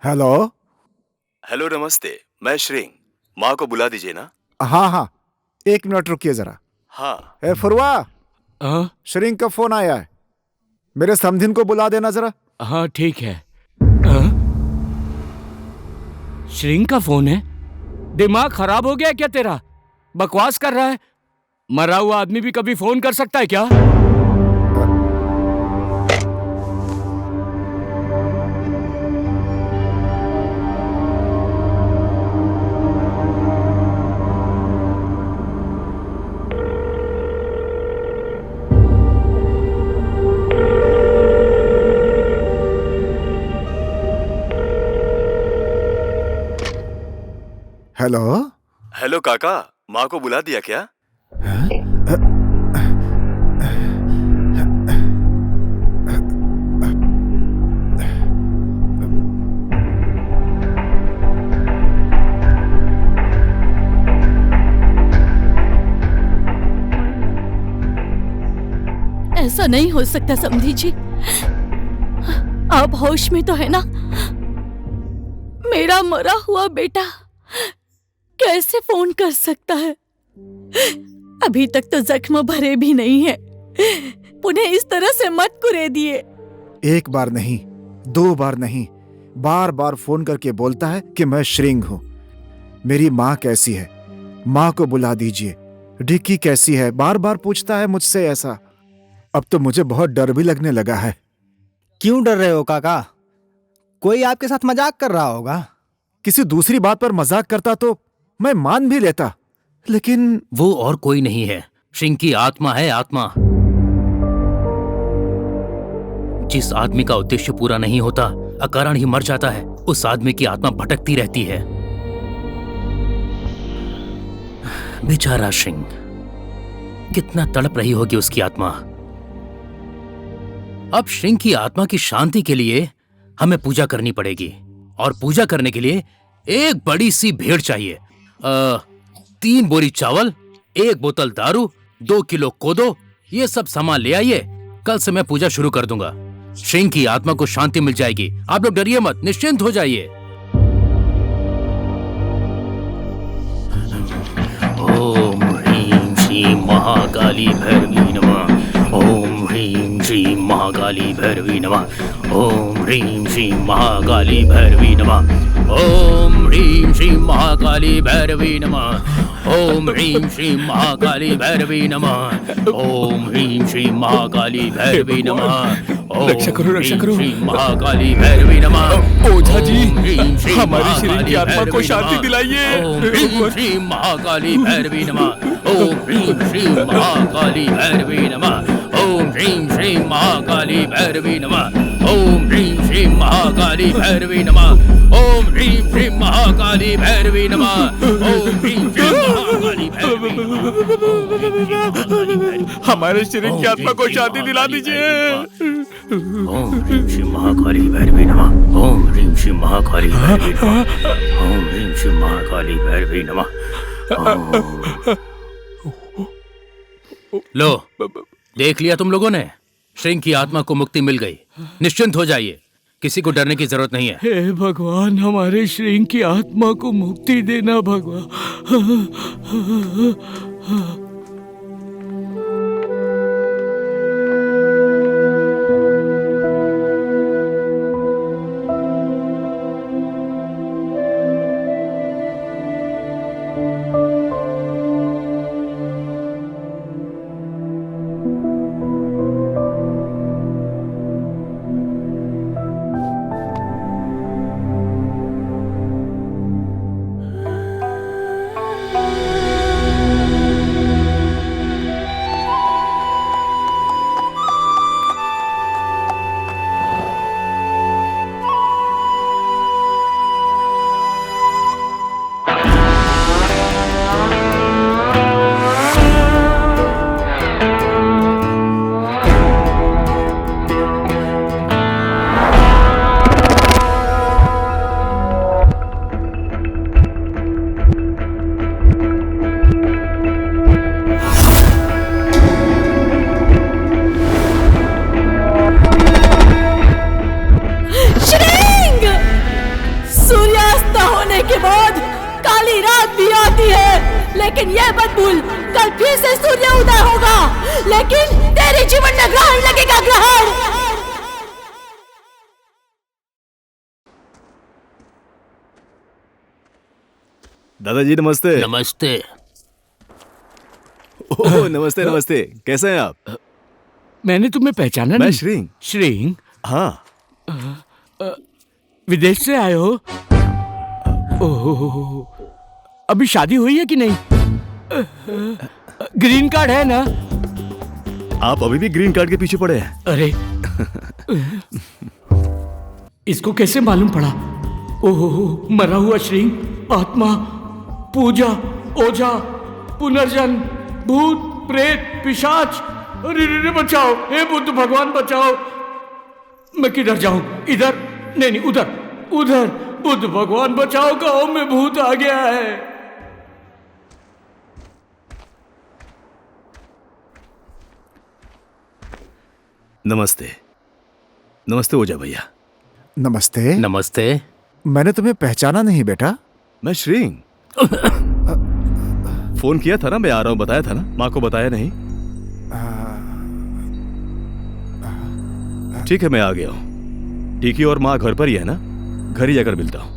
हेलो। हेलो, नमस्ते। मैं श्रेंग। माँ को बुला दीजिए ना। हाँ हाँ, 1 मिनट रुकिए जरा। हाँ। ए फुरवा, श्रिंग का फोन आया है, मेरे समधिन को बुला देना जरा। हाँ ठीक है। श्रिंग का फोन है? दिमाग खराब हो गया क्या तेरा? बकवास कर रहा है। मरा हुआ आदमी भी कभी फोन कर सकता है क्या? हेलो। हेलो काका, माँ को बुला दिया क्या? ऐसा नहीं हो सकता समधी जी, आप होश में तो है ना? मेरा मरा हुआ बेटा कैसे फोन कर सकता है? अभी तक तो जख्म भरे भी नहीं है, उन्हें इस तरह से मत कुरेदिए। 1 बार नहीं, 2 बार नहीं, बार बार फोन करके बोलता है कि मैं श्रिंग हूं। मेरी माँ कैसी है, माँ को बुला दीजिए। डिक्की कैसी है, बार बार पूछता है मुझसे ऐसा। अब तो मुझे बहुत डर भी लगने लगा है। क्यों डर रहे हो काका? कोई आपके साथ मजाक कर रहा होगा। किसी दूसरी बात पर मजाक करता तो मैं मान भी लेता, लेकिन वो और कोई नहीं है, श्रिंग की आत्मा है, आत्मा। जिस आदमी का उद्देश्य पूरा नहीं होता, अकारण ही मर जाता है, उस आदमी की आत्मा भटकती रहती है। बेचारा श्रिंग, कितना तड़प रही होगी उसकी आत्मा। अब श्रिंग की आत्मा की शांति के लिए हमें पूजा करनी पड़ेगी, और पूजा करने के लिए एक बड़ी सी भेड़ चाहिए। 3 बोरी चावल, 1 बोतल दारू, 2 किलो कोदो, ये सब सामान ले आइए। कल से मैं पूजा शुरू कर दूंगा। श्रिंग की आत्मा को शांति मिल जाएगी। आप लोग डरिए मत, निश्चिंत हो जाइए। ओम ह्रीं श्रीं महाकाली भैरवी नमः। ओम ह्रीं श्रीं महाकाली भैरवी नमः। ओम ह्रीं श्रीं महाकाली भैरवी नमः। ओम ह्रीं श्रीं महाकाली भैरवी नमः। ओम ह्रीं श्रीं महाकाली भैरवी नमः। ओम ह्रीं श्रीं महाकाली भैरवी नमः। रक्षा करो श्रीं महाकाली भैरवी नमः। ओझा जी, हमारी श्रींग की आत्मा को शांति दिलाइए। ओम ह्रीं श्रीं महाकाली भैरवी नमः। ओम ह्रीं श्रीं महाकाली भैरवी नमः। ओम ह्रीं श्रीं महाकाली भैरवी नमः। ओम ह्रीं श्रीं महाकाली भैरवी नमः। ओम ह्रीं श्रीं महाकाली भैरवी नमः। ओम ह्रीं श्रीं महाकाली भैरवी नमः। हमारे श्रींग की आत्मा को शांति दिला दीजिए। ओम ह्रीं श्रीं महाकाली भैरवी नमः। ओम ह्रीं श्रीं महाकाली भैरवी नमः। ओम ह्रीं श्रीं महाकाली भैरवी नमः। लो, देख लिया तुम लोगों ने? श्रिंग की आत्मा को मुक्ति मिल गई। निश्चिंत हो जाइए, किसी को डरने की जरूरत नहीं है। हे भगवान, हमारे श्रिंग की आत्मा को मुक्ति देना भगवान। लेकिन ये मत भूल, कल फिर से सूर्य उदय होगा, लेकिन तेरे जीवन में ग्रहण लगेगा, ग्रहण। दादाजी नमस्ते। नमस्ते। ओह नमस्ते नमस्ते, कैसे हैं आप? मैंने तुम्हें पहचाना नहीं। मैं श्रींग। श्रींग? हाँ। विदेश से आए हो? ओह, अभी शादी हुई है कि नहीं? ग्रीन कार्ड है ना? आप अभी भी ग्रीन कार्ड के पीछे पड़े हैं? अरे इसको कैसे मालूम पड़ा? ओह, मरा हुआ श्रींग, आत्मा, पूजा, ओझा, पुनर्जन्म, भूत, प्रेत, पिशाच। अरे रे बचाओ, हे बुद्ध भगवान बचाओ। मैं किधर जाऊं? इधर? नहीं, उधर, उधर। बुद्ध भगवान बचाओ, गांव में भूत आ गया है। नमस्ते। नमस्ते ओझा भैया। नमस्ते। नमस्ते। मैंने तुम्हें पहचाना नहीं बेटा। मैं श्रींग। फोन किया था ना, मैं आ रहा हूं, बताया था ना? माँ को बताया नहीं? ठीक है, मैं आ गया हूं। टीकी और माँ घर पर ही है ना? घर ही जाकर मिलता हूं।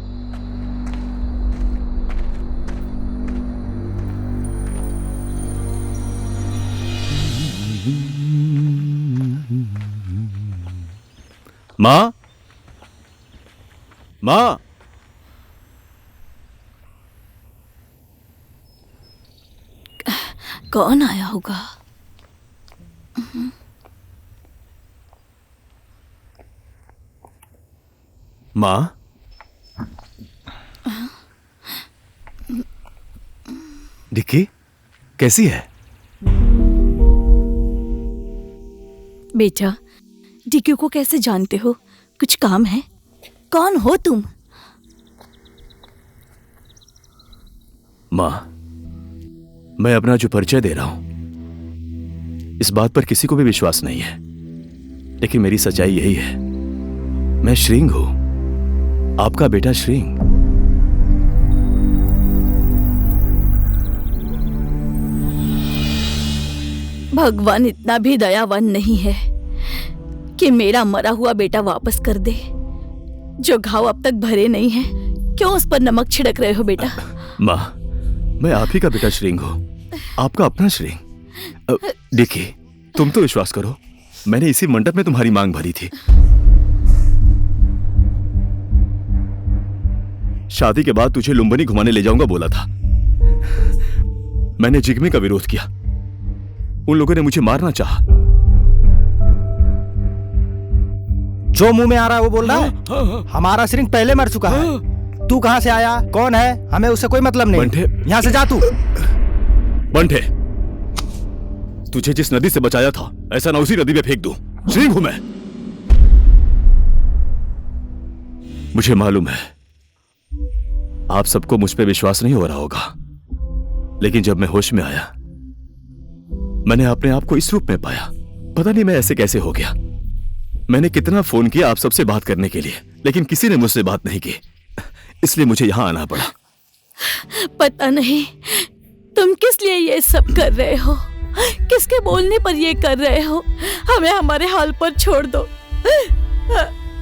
माँ, माँ, कौन आया होगा? माँ, डिक्की कैसी है? बेटा, डिक्की को कैसे जानते हो? कुछ काम है? कौन हो तुम? माँ, मैं अपना जो परिचय दे रहा हूं, इस बात पर किसी को भी विश्वास नहीं है, लेकिन मेरी सच्चाई यही है। मैं श्रींग हूं, आपका बेटा श्रींग। भगवान इतना भी दयावान नहीं है कि मेरा मरा हुआ बेटा वापस कर दे। जो घाव अब तक भरे नहीं है, क्यों उस पर नमक छिड़क रहे हो बेटा? माँ, मैं आप ही का बेटा श्रींग हूं, आपका अपना श्रींग। डिक्की, तुम तो विश्वास करो, मैंने इसी मंडप में तुम्हारी मांग भरी थी। शादी के बाद तुझे लुम्बिनी घुमाने ले जाऊंगा बोला था। मैंने जिग्मी का विरोध किया, उन लोगों ने मुझे मारना चाहा। जो मुंह में आ रहा है वो बोल रहा है। हमारा श्रींग पहले मर चुका है। तू कहां से आया, कौन है, हमें उससे कोई मतलब नहीं। बंठे, यहां से जा तू। बंठे, तुझे जिस नदी से बचाया था, ऐसा ना उसी नदी में फेंक दूं। श्रींग हूं मैं। मुझे मालूम है आप सबको मुझ पे विश्वास नहीं हो रहा होगा, लेकिन जब मैं होश में आया, मैंने अपने आप को इस रूप में पाया। पता नहीं मैं ऐसे कैसे हो गया। मैंने कितना फोन किया आप सबसे बात करने के लिए, लेकिन किसी ने मुझसे बात नहीं की, इसलिए मुझे यहां आना पड़ा। पता नहीं तुम किस लिए ये सब कर रहे हो, किसके बोलने पर ये कर रहे हो। हमें हमारे हाल पर छोड़ दो।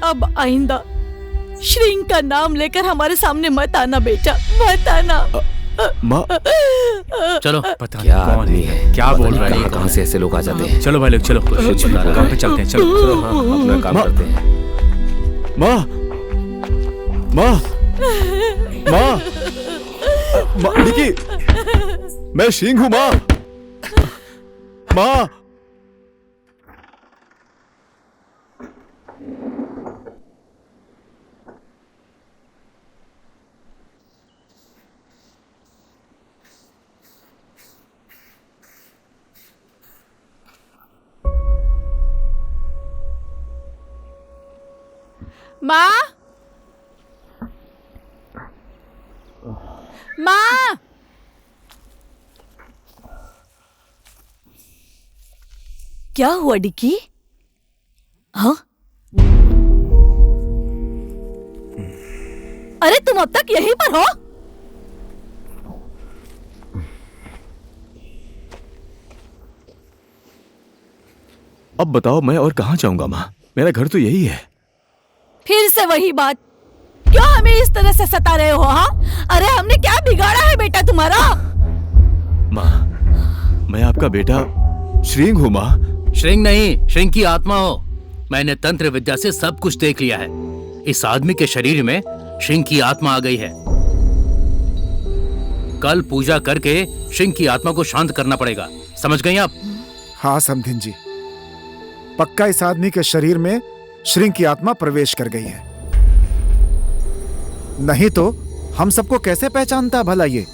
अब आइंदा श्रींग का नाम लेकर हमारे सामने मत आना बेटा, मत आना। माँ, चलो। पता क्या आदमी है, क्या बोल रहा है, कहां से ऐसे लोग आ जाते हैं। चलो भाई लोग, चलो काम पे चलते हैं। चलो अपना काम करते हैं। माँ, माँ, माँ, माँ, डिक्की, मैं श्रींग हूं माँ। माँ, माँ, माँ, क्या हुआ डिक्की? हाँ? अरे तुम अब तक यहीं पर हो? अब बताओ मैं और कहाँ जाऊंगा माँ? मेरा घर तो यही है। फिर से वही बात, क्यों हमें इस तरह से सता रहे हो? हाँ, अरे हमने क्या बिगाड़ा है बेटा तुम्हारा? माँ, मैं आपका बेटा श्रींग हूँ माँ। श्रींग नहीं, श्रींग की आत्मा हो। मैंने तंत्र विद्या से सब कुछ देख लिया है। इस आदमी के शरीर में श्रींग की आत्मा आ गई है। कल पूजा करके श्रींग की आत्मा को शांत करना पड़ेगा, समझ गई आप? हाँ समधिन जी, पक्का इस आदमी के शरीर में श्रींग की आत्मा प्रवेश कर गई है। नहीं तो हम सबको कैसे पहचानता भला? ये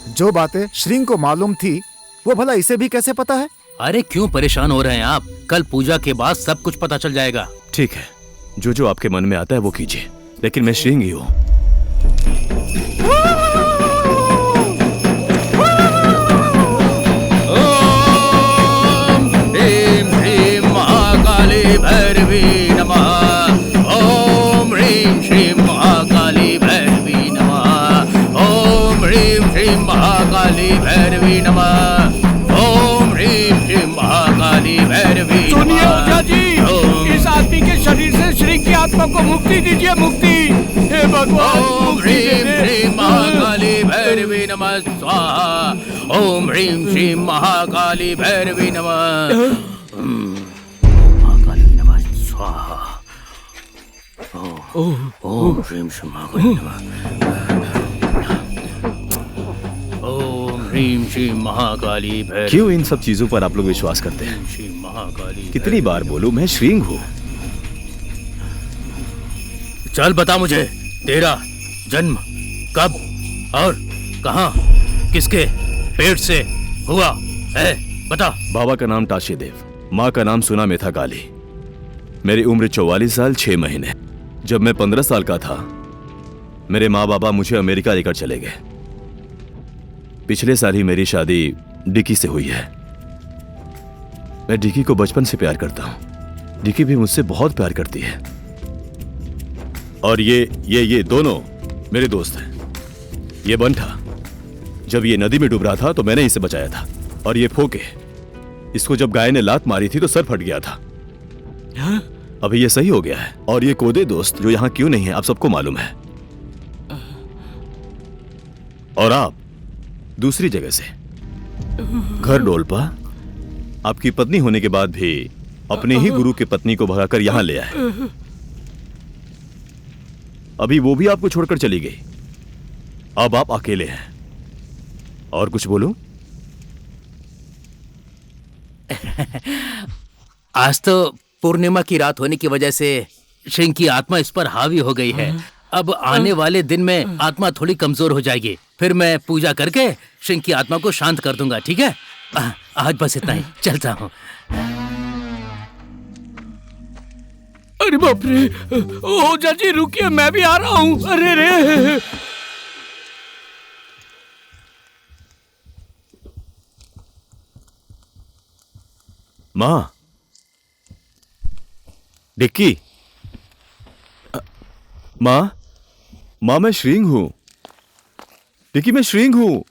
जो बातें श्रींग को मालूम थी वो भला इसे भी कैसे पता है? अरे क्यों परेशान हो रहे हैं आप? कल पूजा के बाद सब कुछ पता चल जाएगा। ठीक है, जो जो आपके मन में आता है वो कीजिए, लेकिन मैं श्रींग ही हूँ। भैरवी नमः। ओम ह्रीं श्रीं महाकाली भैरवी नमः। ओम ह्रीं श्रीं महाकाली भैरवी नमः। ओम ह्रीं श्रीं महाकाली भैरवी। सुनिए ओझा जी, इस आदमी के शरीर से श्रींग की आत्मा को मुक्ति दीजिए, मुक्ति। हे भगवान, ओम ह्रीं श्रीं महाकाली भैरवी नमः स्वाहा। ओम ह्रीं श्रीं महाकाली भैरवी नमः। ओम ह्रीं श्रीं महाकाली नमः। ओम ह्रीं श्रीं महाकाली भैरवी। क्यों इन सब चीजों पर आप लोग विश्वास करते हैं? श्री महाकाली। कितनी बार बोलूं, मैं श्रींग हूँ। चल बता मुझे, तेरा जन्म कब और कहाँ, किसके पेट से हुआ है? बता। बाबा का नाम टाशी देव, माँ का नाम सुना मेथा गाली। मेरी उम्र 44 साल 6 महीने। जब मैं 15 साल का था, मेरे माँ बाबा मुझे अमेरिका लेकर चले गए। पिछले साल ही मेरी शादी डिकी से हुई है। मैं डिकी को बचपन से प्यार करता हूँ, डिकी भी मुझसे बहुत प्यार करती है। और ये दोनों मेरे दोस्त हैं। ये बंठा, जब ये नदी में डूब रहा था तो मैंने इसे बचाया था। और ये फोके, इसको जब गाय ने लात मारी थी तो सर फट गया था। अभी ये सही हो गया है। और ये कोदे दोस्त जो यहाँ क्यों नहीं है आप सबको मालूम है। और आप दूसरी जगह से, घर डोलपा, आपकी पत्नी होने के बाद भी अपने ही गुरु की पत्नी को भगाकर यहां ले आए। अभी वो भी आपको छोड़कर चली गई। अब आप अकेले हैं। और कुछ बोलूं? आज तो पूर्णिमा की रात होने की वजह से श्रींग की आत्मा इस पर हावी हो गई है। अब आने वाले दिन में आत्मा थोड़ी कमजोर हो जाएगी। फिर मैं पूजा करके श्रींग की आत्मा को शांत कर दूंगा, ठीक है? आज बस इतना ही, चलता हूँ। अरे बाप रे, ओझा जी रुकिए, मैं भी आ रहा हूँ। अरे रे, माँ, डिक्की, माँ, मैं श्रींग हूं। डिक्की, मैं श्रींग हूं।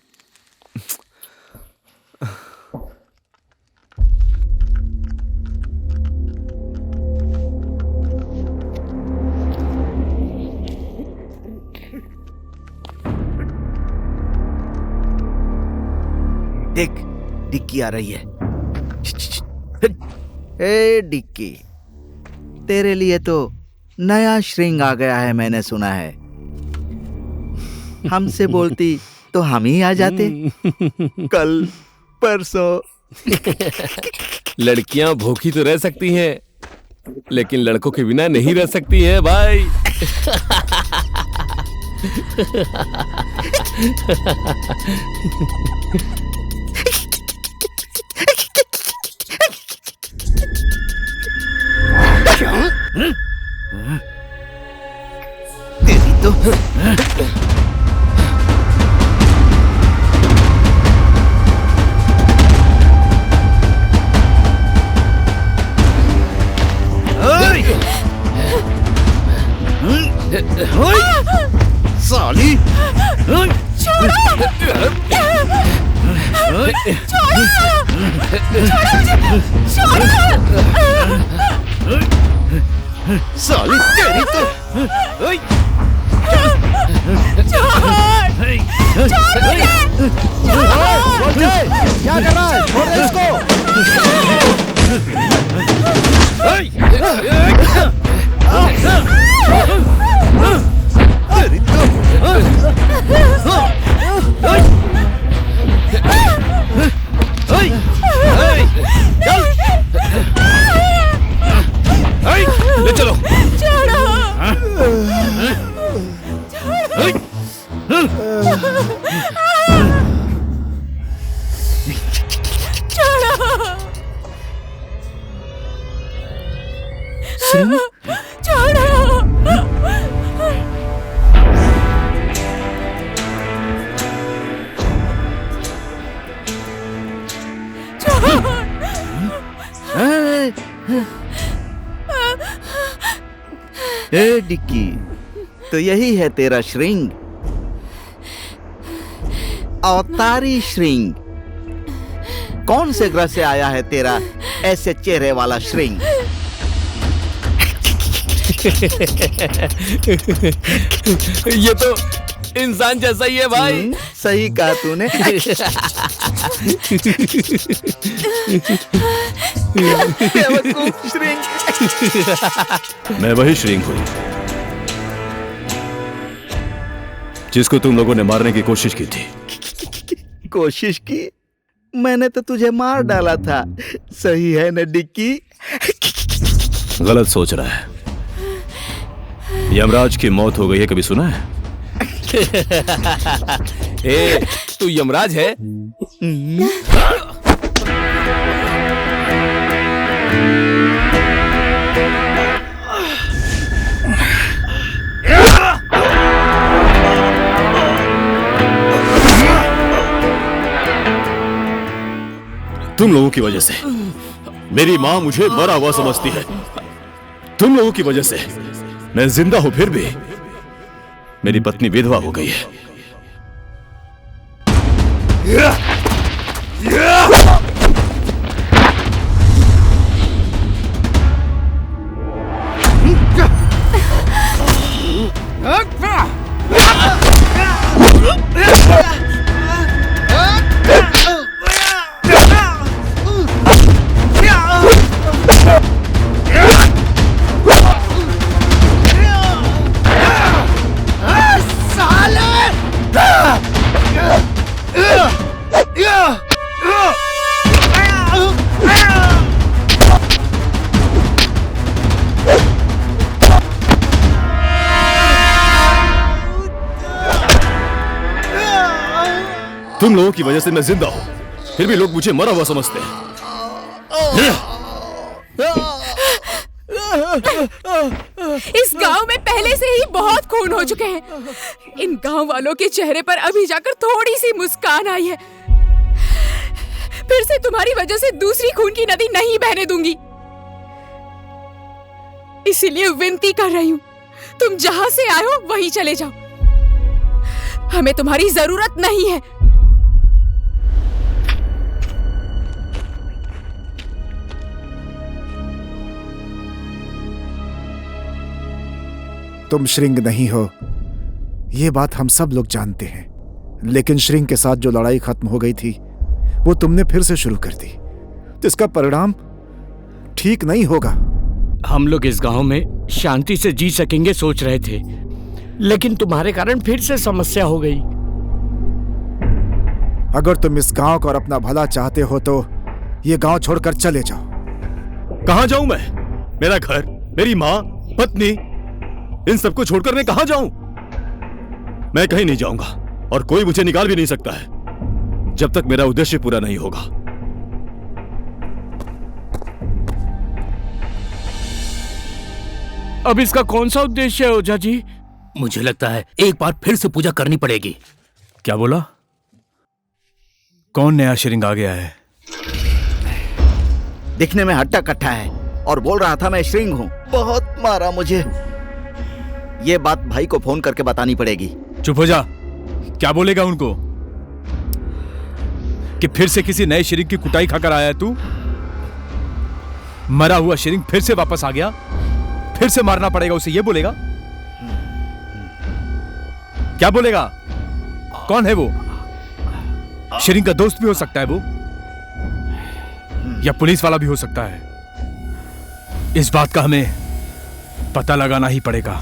देख, डिक्की आ रही है। ए डिक्की, तेरे लिए तो नया श्रींग आ गया है, मैंने सुना है। हमसे बोलती तो हम ही आ जाते, कल परसों। लड़कियां भूखी तो रह सकती हैं, लेकिन लड़कों के बिना नहीं रह सकती हैं भाई। तेरी तो साली, छोड़ो! साली तेरी तो क्या कर रहा है? छोड़ दे इसको। ले चलो। ए डिक्की, तो यही है तेरा श्रिंग, अवतारी श्रिंग। कौन से ग्रह से आया है तेरा ऐसे चेहरे वाला श्रिंग? ये तो इंसान जैसा ही है भाई। सही कहा तूने। बेवकूफ श्रिंग। मैं वही श्रिंग हूँ जिसको तुम लोगों ने मारने की कोशिश की थी। कोशिश की? मैंने तो तुझे मार डाला था। सही है न डिक्की? गलत सोच रहा है। यमराज की मौत हो गई है, कभी सुना है? ए, तू यमराज है? तुम लोगों की वजह से मेरी माँ मुझे मरा हुआ समझती है। तुम लोगों की वजह से मैं जिंदा हूं, फिर भी मेरी पत्नी विधवा हो गई है। तुम लोगों की वजह से मैं जिंदा हूं, फिर भी लोग मुझे मरा हुआ समझते हैं। इस गांव में पहले से ही बहुत खून हो चुके हैं। इन गांव वालों के चेहरे पर अभी जाकर थोड़ी सी मुस्कान आई है। फिर से तुम्हारी वजह से दूसरी खून की नदी नहीं बहने दूंगी। इसीलिए विनती कर रही हूं, तुम जहां से आए हो वहीं चले जाओ। हमें तुम्हारी जरूरत नहीं है। तुम श्रिंग नहीं हो, ये बात हम सब लोग जानते हैं। लेकिन श्रिंग के साथ जो लड़ाई खत्म हो गई थी वो तुमने फिर से शुरू कर दी, तो इसका परिणाम ठीक नहीं होगा। हम लोग इस गांव में शांति से जी सकेंगे सोच रहे थे, लेकिन तुम्हारे कारण फिर से समस्या हो गई। अगर तुम इस गांव को और अपना भला चाहते हो तो ये गांव छोड़कर चले जाओ। कहां जाऊं मैं? मेरा घर, मेरी माँ, पत्नी, इन सबको छोड़कर मैं कहां जाऊं? मैं कहीं नहीं जाऊंगा और कोई मुझे निकाल भी नहीं सकता है जब तक मेरा उद्देश्य पूरा नहीं होगा। अब इसका कौन सा उद्देश्य है ओझा जी? मुझे लगता है एक बार फिर से पूजा करनी पड़ेगी। क्या बोला? कौन नया श्रिंग आ गया है? दिखने में हट्टा कट्टा है और बोल रहा था मैं श्रिंग हूँ। बहुत मारा मुझे। ये बात भाई को फोन करके बतानी पड़ेगी। चुप हो जा। क्या बोलेगा उनको? कि फिर से किसी नए श्रिंक की कुटाई खाकर आया है तू? मरा हुआ श्रिंक फिर से वापस आ गया, फिर से मारना पड़ेगा उसे, ये बोलेगा? क्या बोलेगा? कौन है वो? श्रिंक का दोस्त भी हो सकता है वो, या पुलिस वाला भी हो सकता है। इस बात का हमें पता लगाना ही पड़ेगा।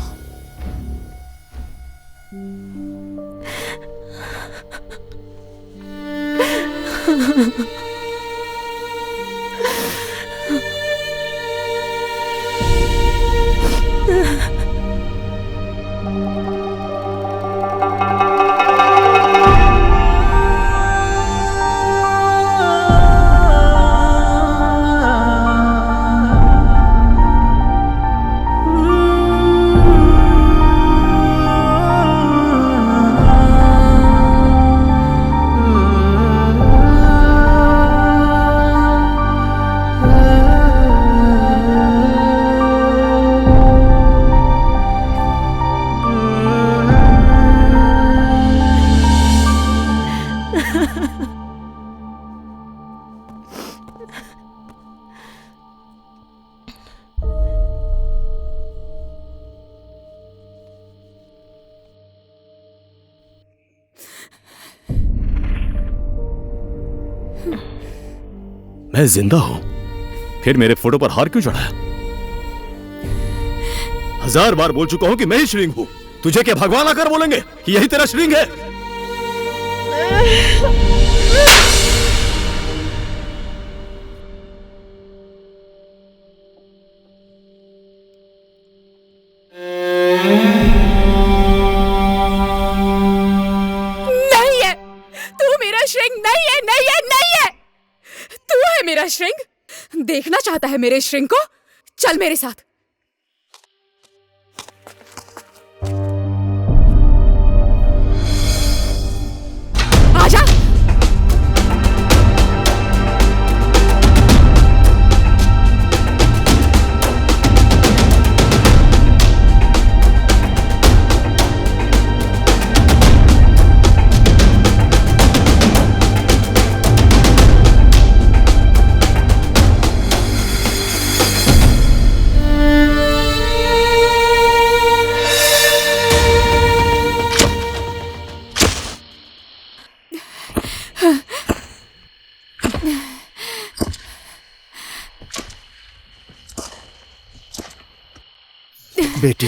मैं जिंदा हूं, फिर मेरे फोटो पर हार क्यों चढ़ाया? 1000 बार बोल चुका हूं कि मैं ही श्रिंग हूं। तुझे क्या भगवान आकर बोलेंगे कि यही तेरा श्रिंग है? नहीं है, तू मेरा श्रिंग नहीं है, नहीं है, नहीं है। तू है मेरा श्रिंग। देखना चाहता है मेरे श्रिंग को? चल मेरे साथ। आजा। बेटी,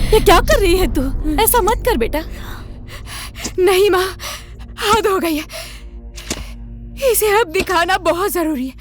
ये क्या कर रही है तू? ऐसा मत कर बेटा। नहीं माँ, हद हो गई है। इसे अब दिखाना बहुत जरूरी है।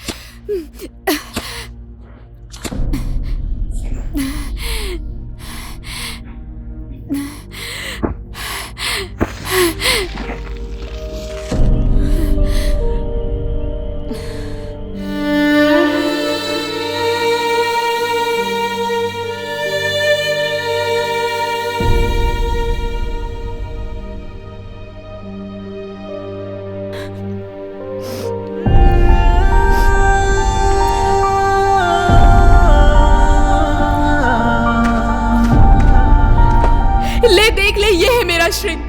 ले देख ले, ये है मेरा श्रिंग।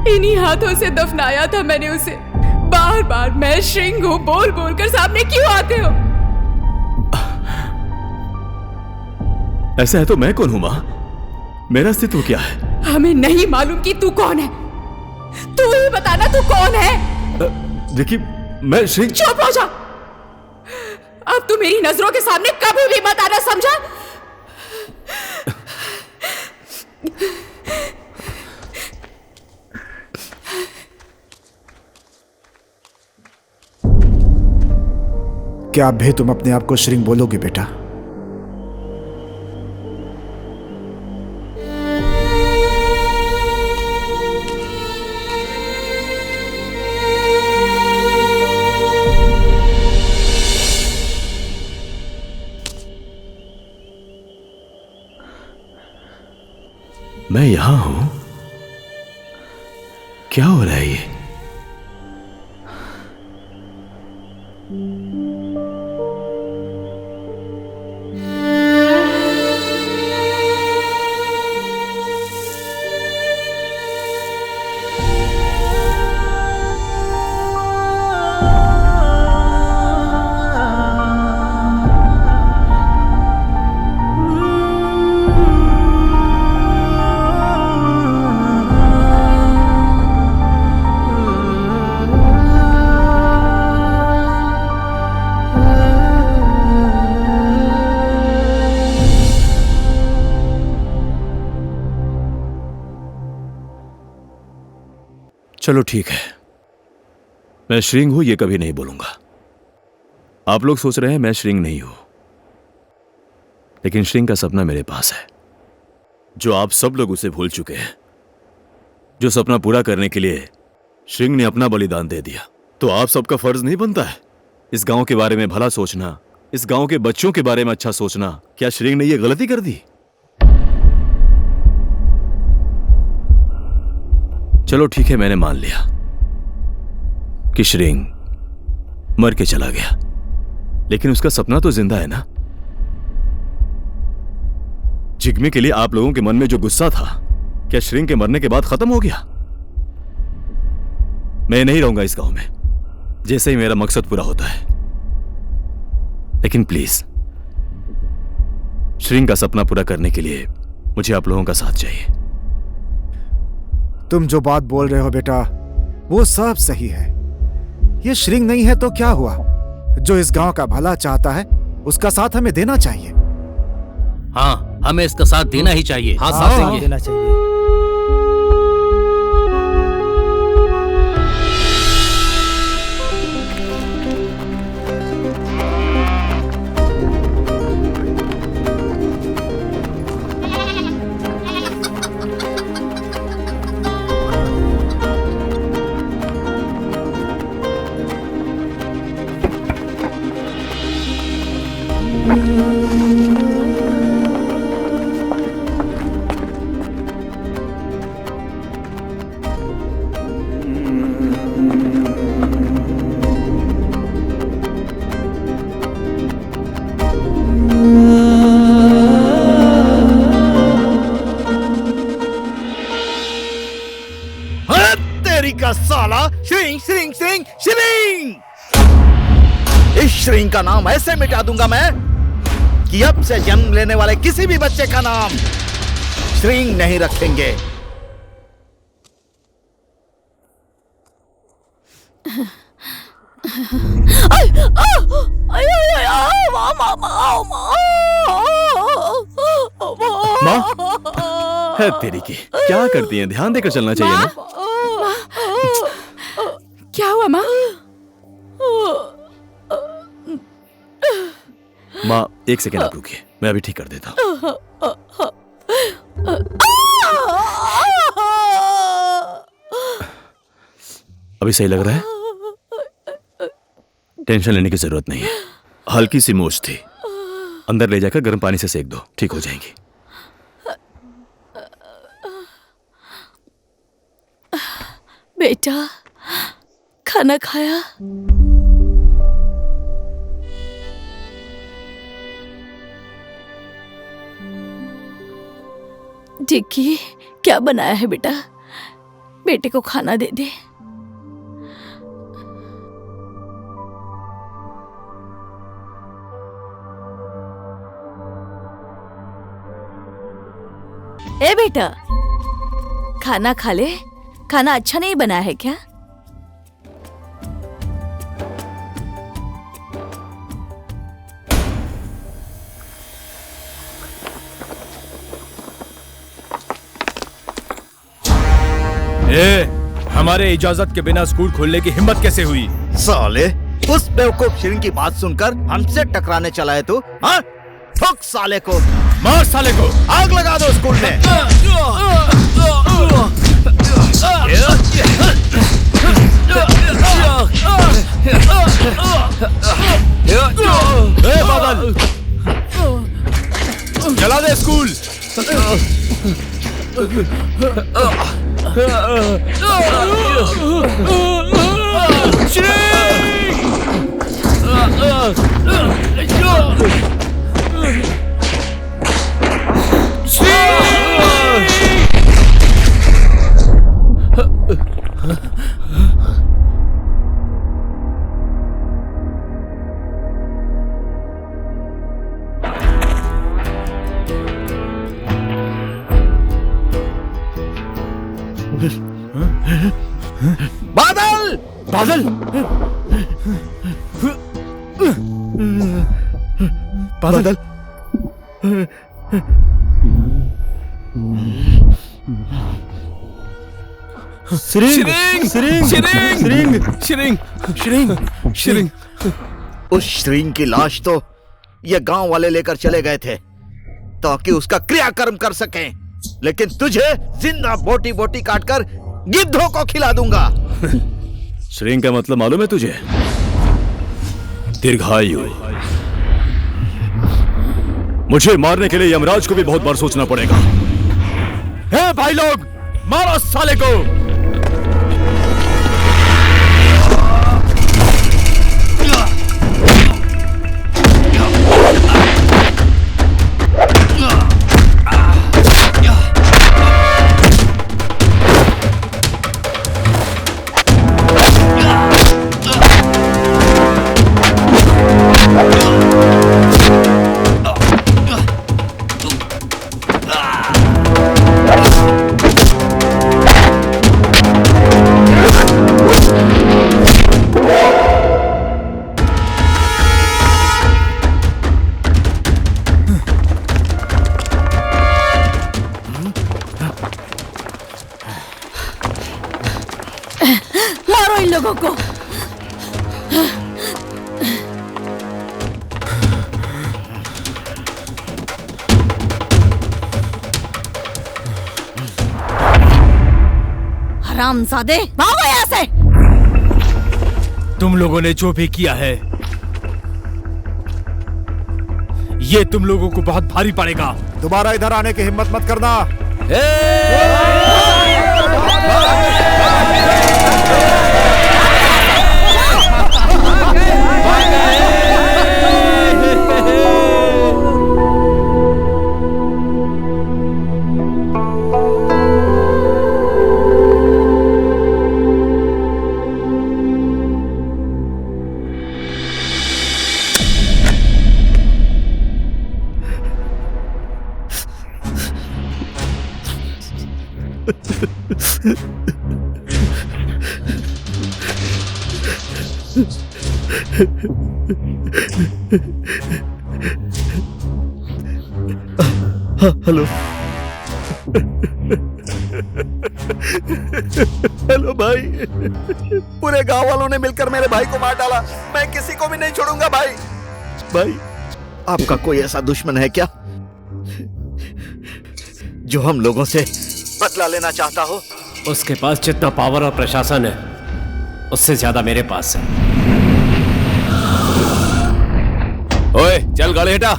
इन्हीं हाथों से दफनाया था मैंने उसे। बार बार मैं श्रिंग हूँ बोल बोल कर सामने क्यों आते हो? ऐसा है तो मैं कौन हूं मां? मेरा अस्तित्व क्या है? हमें नहीं मालूम कि तू कौन है। तू ही बताना, तू कौन है? देखिए, मैं श्रिंग। चुप हो जा। अब तू मेरी नजरों के सामने कभी भी मत आना, समझा? क्या अब भी तुम अपने आप को श्रिंग बोलोगे बेटा? मैं यहां हूं? क्या हो रहा है ये? चलो ठीक है, मैं श्रिंग हूं ये कभी नहीं बोलूंगा। आप लोग सोच रहे हैं मैं श्रिंग नहीं हूं, लेकिन श्रिंग का सपना मेरे पास है, जो आप सब लोग उसे भूल चुके हैं। जो सपना पूरा करने के लिए श्रिंग ने अपना बलिदान दे दिया। तो आप सबका फर्ज नहीं बनता है इस गांव के बारे में भला सोचना, इस गांव के बच्चों के बारे में अच्छा सोचना? क्या श्रिंग ने यह गलती कर दी? चलो ठीक है, मैंने मान लिया कि श्रिंग मर के चला गया, लेकिन उसका सपना तो जिंदा है ना। जिग्मे के लिए आप लोगों के मन में जो गुस्सा था, क्या श्रिंग के मरने के बाद खत्म हो गया? मैं नहीं रहूंगा इस गांव में जैसे ही मेरा मकसद पूरा होता है, लेकिन प्लीज श्रिंग का सपना पूरा करने के लिए मुझे आप लोगों का साथ चाहिए। तुम जो बात बोल रहे हो बेटा, वो सब सही है। ये श्रिंग नहीं है तो क्या हुआ? जो इस गांव का भला चाहता है उसका साथ हमें देना चाहिए। हाँ, हमें इसका साथ देना ही चाहिए। हाँ, साथ देंगे। देना चाहिए। साला श्रिंग श्रिंग श्रिंग श्रिंग! इस श्रिंग का नाम ऐसे मिटा दूंगा मैं कि अब से जन्म लेने वाले किसी भी बच्चे का नाम श्रिंग नहीं रखेंगे। माँ, है तेरी की, क्या करती हैं? ध्यान देकर चलना चाहिए ना। क्या हुआ माँ? माँ, एक सेकेंड आप रुकिए, मैं अभी ठीक कर देता हूँ। अभी सही लग रहा है? टेंशन लेने की जरूरत नहीं है, हल्की सी मोच थी। अंदर ले जाकर गर्म पानी से सेक दो, ठीक हो जाएंगी। बेटा, खाना खाया? डिक्की, क्या बनाया है बेटा? बेटे को खाना दे दे। ए बेटा, खाना खा ले। खाना अच्छा नहीं बना है क्या? हमारे इजाजत के बिना स्कूल खोलने की हिम्मत कैसे हुई? साले, उस बेवकूफ श्रिंग की बात सुनकर हमसे टकराने चला है तू? हाँ? ठोक साले को, मार साले को, आग लगा दो स्कूल में। बादल, जला दे स्कूल। बादल! बादल! बादल! श्रिंग श्रिंग श्रिंग श्रिंग श्रिंग श्रिंग उस श्रिंग की लाश तो ये गांव वाले लेकर चले गए थे ताकि उसका क्रियाकर्म कर सकें, लेकिन तुझे जिंदा बोटी बोटी काटकर गिद्धों को खिला दूंगा। श्रिंग का मतलब मालूम है तुझे? दीर्घायु। मुझे मारने के लिए यमराज को भी बहुत बार सोचना पड़ेगा। हे भाई लोग, मारो साले को। मारो इन लोगों को। हरामजादे, भागो यहाँ से। तुम लोगों ने जो भी किया है ये तुम लोगों को बहुत भारी पड़ेगा। दोबारा इधर आने की हिम्मत मत करना। हेलो हेलो भाई, पूरे गांव वालों ने मिलकर मेरे भाई को मार डाला। मैं किसी को भी नहीं छोड़ूंगा भाई। भाई, आपका कोई ऐसा दुश्मन है क्या जो हम लोगों से बदला लेना चाहता हो? उसके पास जितना पावर और प्रशासन है उससे ज्यादा मेरे पास है। ओए, चल गाड़ी हटा।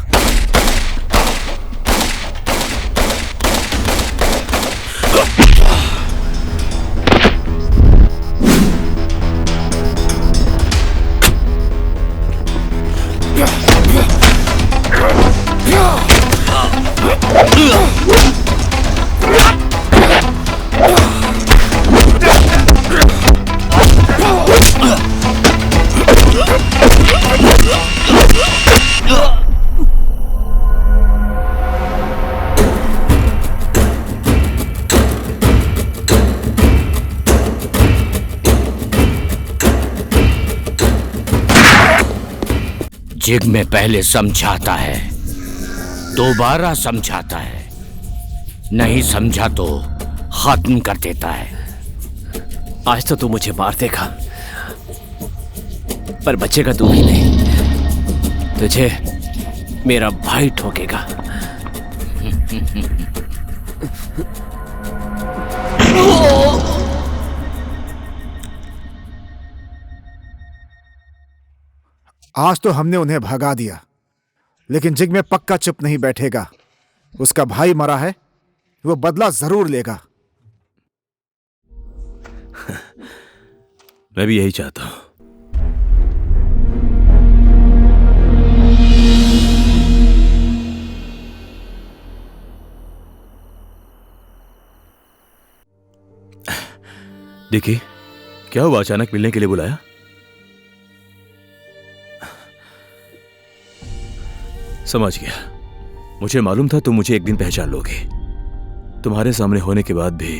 जिग में पहले समझाता है, दोबारा समझाता है, नहीं समझा तो खत्म कर देता है। आज तो तू मुझे मार देगा, पर बचेगा तू ही नहीं, तुझे मेरा भाई ठोकेगा। आज तो हमने उन्हें भगा दिया, लेकिन जिग में पक्का चुप नहीं बैठेगा। उसका भाई मरा है, वो बदला जरूर लेगा। मैं भी यही चाहता हूं। देखिए, क्या हुआ, अचानक मिलने के लिए बुलाया? समझ गया, मुझे मालूम था तुम मुझे एक दिन पहचान लोगे। तुम्हारे सामने होने के बाद भी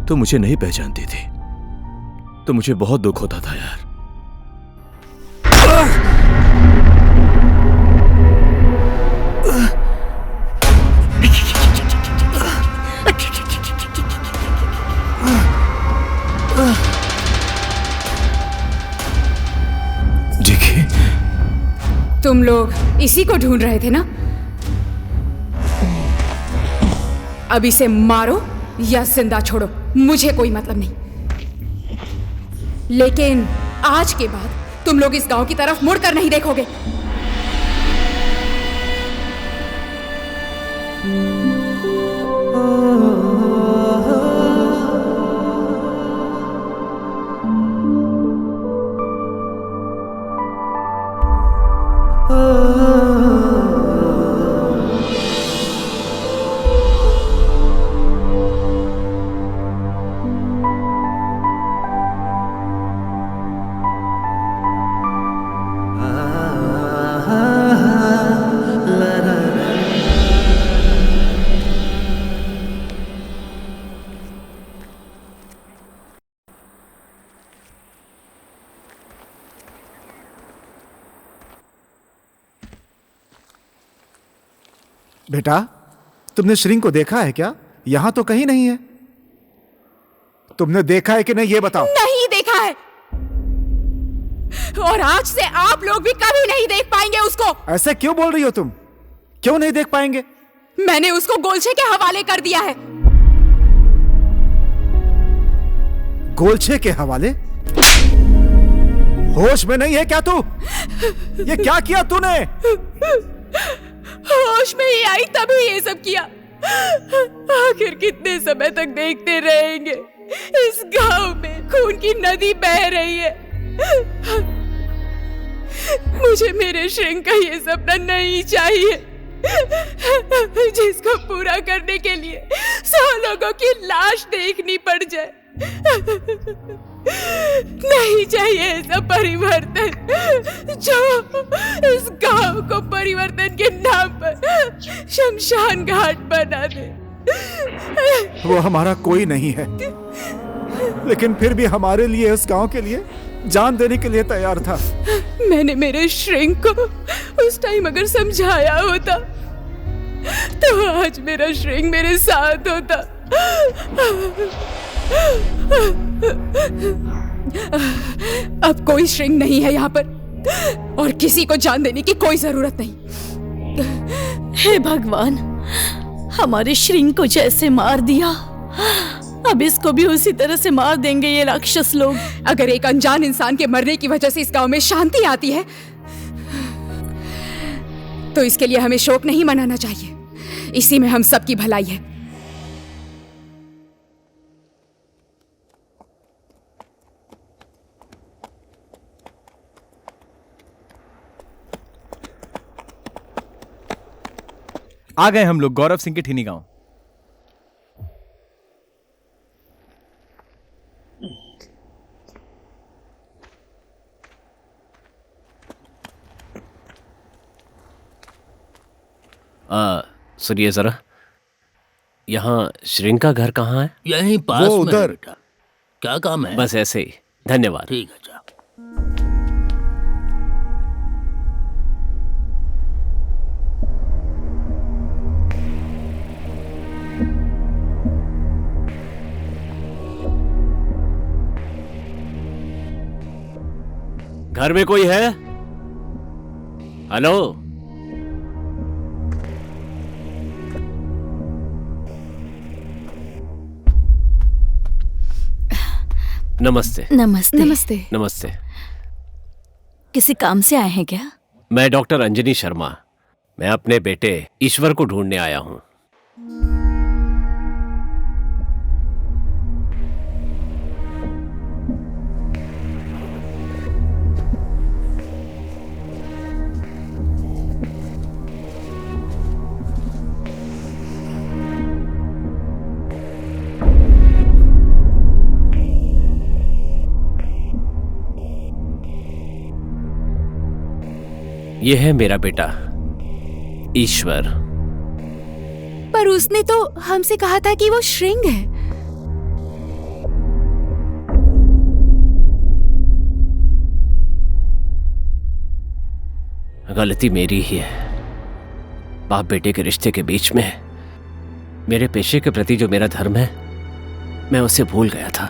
तुम मुझे नहीं पहचानती थी, तो मुझे बहुत दुख होता था यार। तुम लोग इसी को ढूंढ रहे थे ना? अब इसे मारो या जिंदा छोड़ो, मुझे कोई मतलब नहीं। लेकिन आज के बाद तुम लोग इस गांव की तरफ मुड़कर नहीं देखोगे। बेटा, तुमने श्रिंग को देखा है क्या? यहां तो कहीं नहीं है। तुमने देखा है कि नहीं, ये बताओ। नहीं देखा है, और आज से आप लोग भी कभी नहीं देख पाएंगे उसको। ऐसे क्यों बोल रही हो तुम? क्यों नहीं देख पाएंगे? मैंने उसको गोलछे के हवाले कर दिया है। गोलछे के हवाले? होश में नहीं है क्या तू? ये क्या किया तूने? होश में ही आई तभी ये सब किया। आखिर कितने समय तक देखते रहेंगे इस गांव में खून की नदी बह रही है। मुझे मेरे श्रिंग का ये सपना नहीं चाहिए, जिसको पूरा करने के लिए 100 लोगों की लाश देखनी पड़ जाए। नहीं चाहिए ऐसा परिवर्तन जो इस गांव को परिवर्तन के नाम पर शमशान घाट बना दे। वो हमारा कोई नहीं है, लेकिन फिर भी हमारे लिए, इस गांव के लिए जान देने के लिए तैयार था। मैंने मेरे श्रिंग को उस टाइम अगर समझाया होता तो आज मेरा श्रिंग मेरे साथ होता। अब कोई श्रिंग नहीं है यहाँ पर और किसी को जान देने की कोई जरूरत नहीं। हे भगवान, हमारे श्रिंग को जैसे मार दिया, अब इसको भी उसी तरह से मार देंगे ये राक्षस लोग। अगर एक अनजान इंसान के मरने की वजह से इस गांव में शांति आती है तो इसके लिए हमें शोक नहीं मनाना चाहिए। इसी में हम सबकी भलाई है। आ गए हम लोग गौरव सिंह के ठीनी गांव। सुनिए जरा, यहाँ श्रिंग का घर कहाँ है? यहीं पास वो में है उधर। बेटा। क्या काम है? बस ऐसे ही, धन्यवाद। ठीक है, जाओ। घर में कोई है? हेलो? नमस्ते। नमस्ते। नमस्ते। नमस्ते। किसी काम से आए हैं क्या? मैं डॉक्टर अंजनी शर्मा। मैं अपने बेटे ईश्वर को ढूंढने आया हूं। यह है मेरा बेटा ईश्वर। पर उसने तो हमसे कहा था कि वो श्रिंग है। गलती मेरी ही है। बाप बेटे के रिश्ते के बीच में मेरे पेशे के प्रति जो मेरा धर्म है, मैं उसे भूल गया था।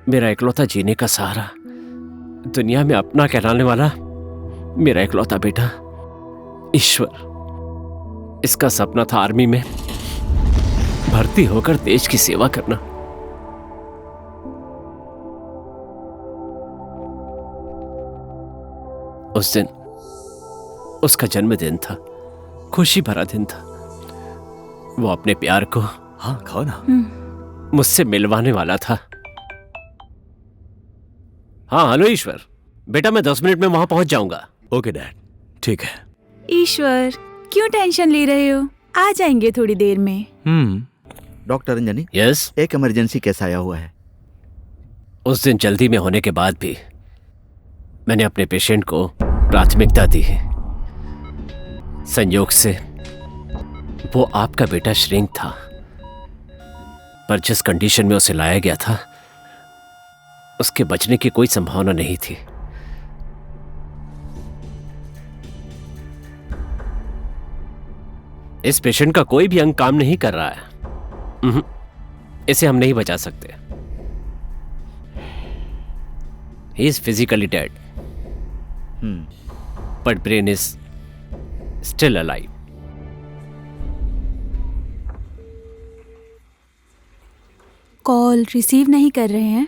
मेरा इकलौता जीने का सहारा, दुनिया में अपना कहलाने वाला मेरा इकलौता बेटा ईश्वर, इसका सपना था आर्मी में भर्ती होकर देश की सेवा करना। उस दिन उसका जन्मदिन था, खुशी भरा दिन था। वो अपने प्यार को, हाँ खाओ ना, मुझसे मिलवाने वाला था। हाँ हेलो ईश्वर, बेटा मैं 10 मिनट में वहां पहुंच जाऊंगा। ओके डैड, ठीक है। ईश्वर, क्यों टेंशन ले रहे हो? आ जाएंगे थोड़ी देर में। डॉक्टर अंजनी, यस, एक इमरजेंसी केस आया हुआ है। उस दिन जल्दी में होने के बाद भी मैंने अपने पेशेंट को प्राथमिकता दी है। संयोग से वो आपका बेटा श्रिंग था, पर जिस कंडीशन में उसे लाया गया था उसके बचने की कोई संभावना नहीं थी। इस पेशेंट का कोई भी अंग काम नहीं कर रहा है। इसे हम नहीं बचा सकते। He is physically dead, but brain is still alive. Call receive नहीं कर रहे हैं।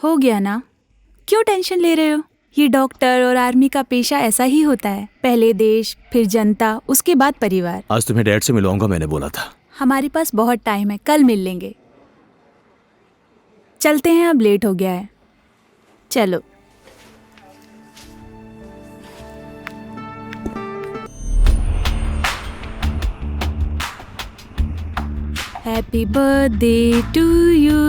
हो गया ना, क्यों टेंशन ले रहे हो? ये डॉक्टर और आर्मी का पेशा ऐसा ही होता है, पहले देश, फिर जनता, उसके बाद परिवार। आज तुम्हें डैड से मिलवाऊंगा, मैंने बोला था। हमारे पास बहुत टाइम है, कल मिल लेंगे। चलते हैं, अब लेट हो गया है। चलो। Happy birthday to you,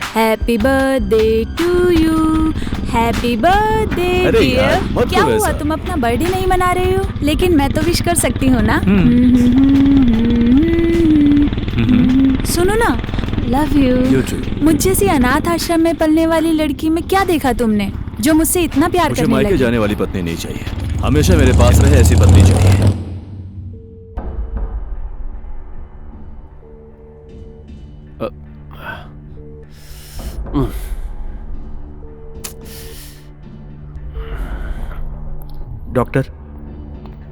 happy birthday to you, happy birthday dear. क्या हुआ, तुम अपना बर्थडे नहीं मना रहे हो? लेकिन मैं तो विश कर सकती हूँ ना। सुनो ना, लव यू। मुझ जैसी अनाथ आश्रम में पलने वाली लड़की में क्या देखा तुमने जो मुझसे इतना प्यार करने लगी? मुझे मायके जाने वाली पत्नी नहीं चाहिए, हमेशा मेरे पास रहे ऐसी पत्नी चाहिए।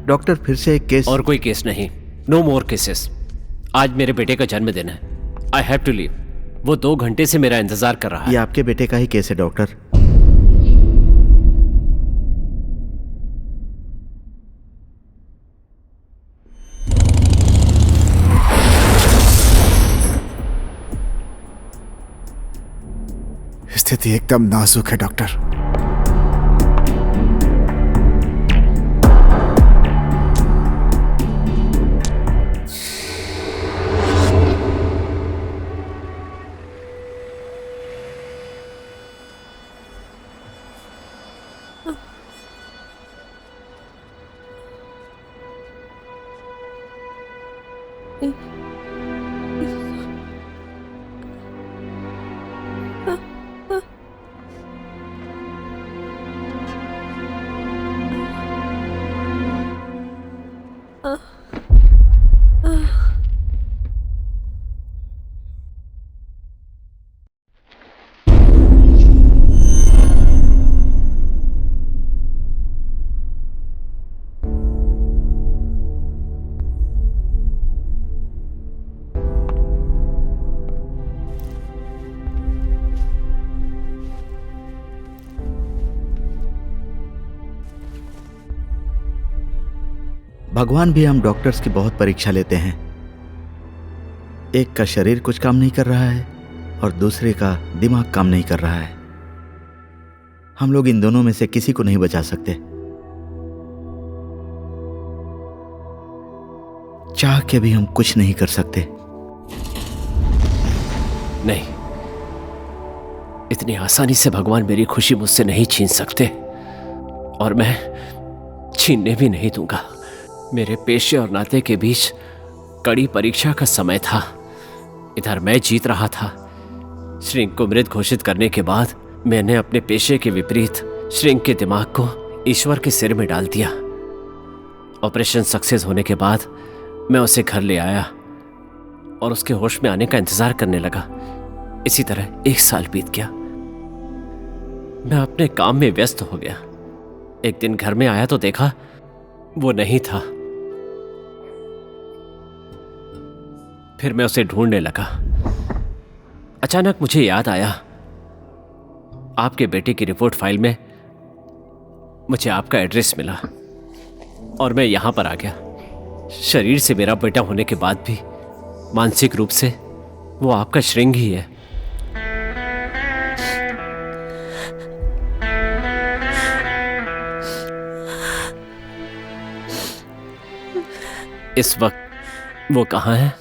डॉक्टर फिर से एक केस। और कोई केस नहीं, नो मोर केसेस। आज मेरे बेटे का जन्मदिन है, आई हैव टू लीव। वो 2 घंटे से मेरा इंतजार कर रहा है। ये आपके बेटे का ही केस है डॉक्टर। स्थिति एकदम नाजुक है डॉक्टर। भगवान भी हम डॉक्टर्स की बहुत परीक्षा लेते हैं। एक का शरीर कुछ काम नहीं कर रहा है और दूसरे का दिमाग काम नहीं कर रहा है। हम लोग इन दोनों में से किसी को नहीं बचा सकते। चाह के भी हम कुछ नहीं कर सकते। नहीं, इतनी आसानी से भगवान मेरी खुशी मुझसे नहीं छीन सकते, और मैं छीनने भी नहीं दूंगा। मेरे पेशे और नाते के बीच कड़ी परीक्षा का समय था। इधर मैं जीत रहा था। श्रिंग को मृत घोषित करने के बाद मैंने अपने पेशे के विपरीत श्रिंग के दिमाग को ईश्वर के सिर में डाल दिया। ऑपरेशन सक्सेस होने के बाद मैं उसे घर ले आया और उसके होश में आने का इंतजार करने लगा। इसी तरह 1 साल बीत गया। मैं अपने काम में व्यस्त हो गया। एक दिन घर में आया तो देखा वो नहीं था। फिर मैं उसे ढूंढने लगा। अचानक मुझे याद आया, आपके बेटे की रिपोर्ट फाइल में मुझे आपका एड्रेस मिला और मैं यहां पर आ गया। शरीर से मेरा बेटा होने के बाद भी मानसिक रूप से वो आपका श्रृंग ही है। इस वक्त वो कहाँ है?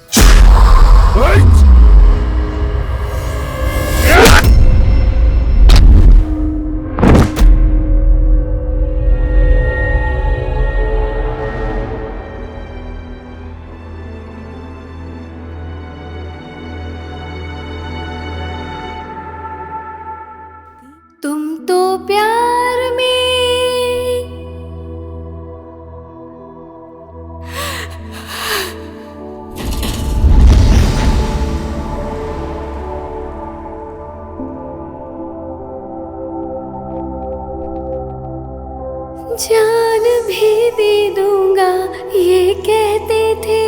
तुम तो प्यार में जान भी दे दूंगा ये कहते थे।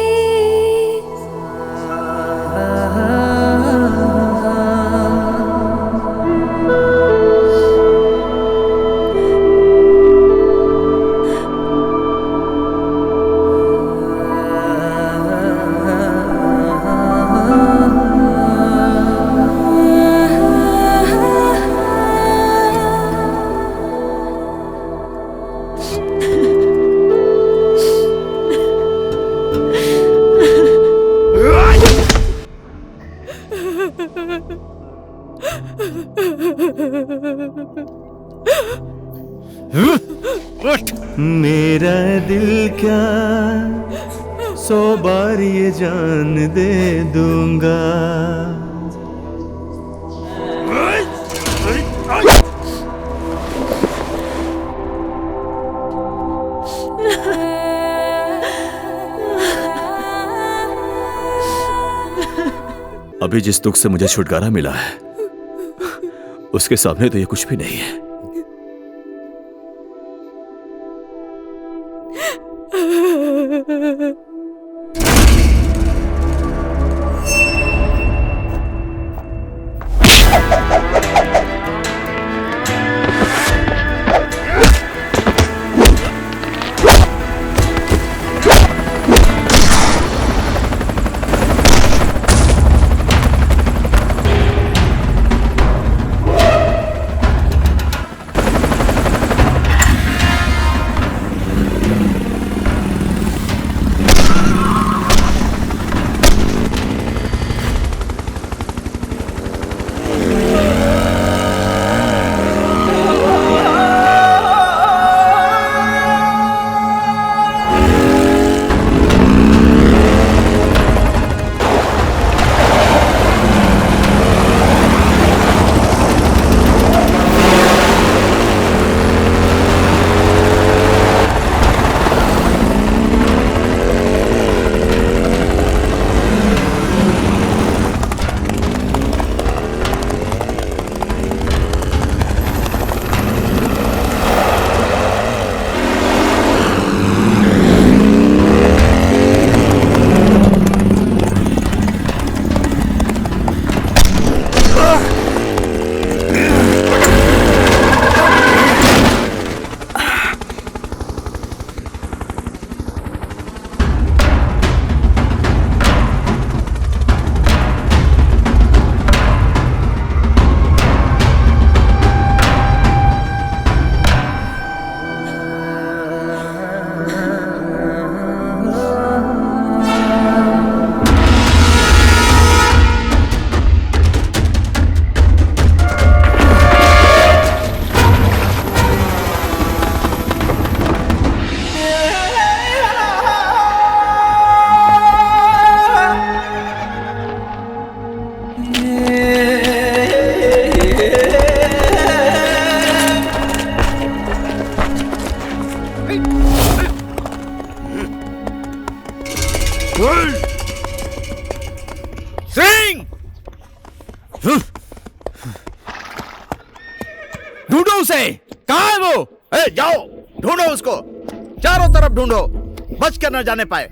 मेरा दिल क्या 100 बार ये जान दे दूंगा। अभी जिस दुख से मुझे छुटकारा मिला है उसके सामने तो ये कुछ भी नहीं है। सिंह! ढूंढो उसे। कहाँ है वो? जाओ ढूंढो उसको, चारों तरफ ढूंढो, बच कर न जाने पाए।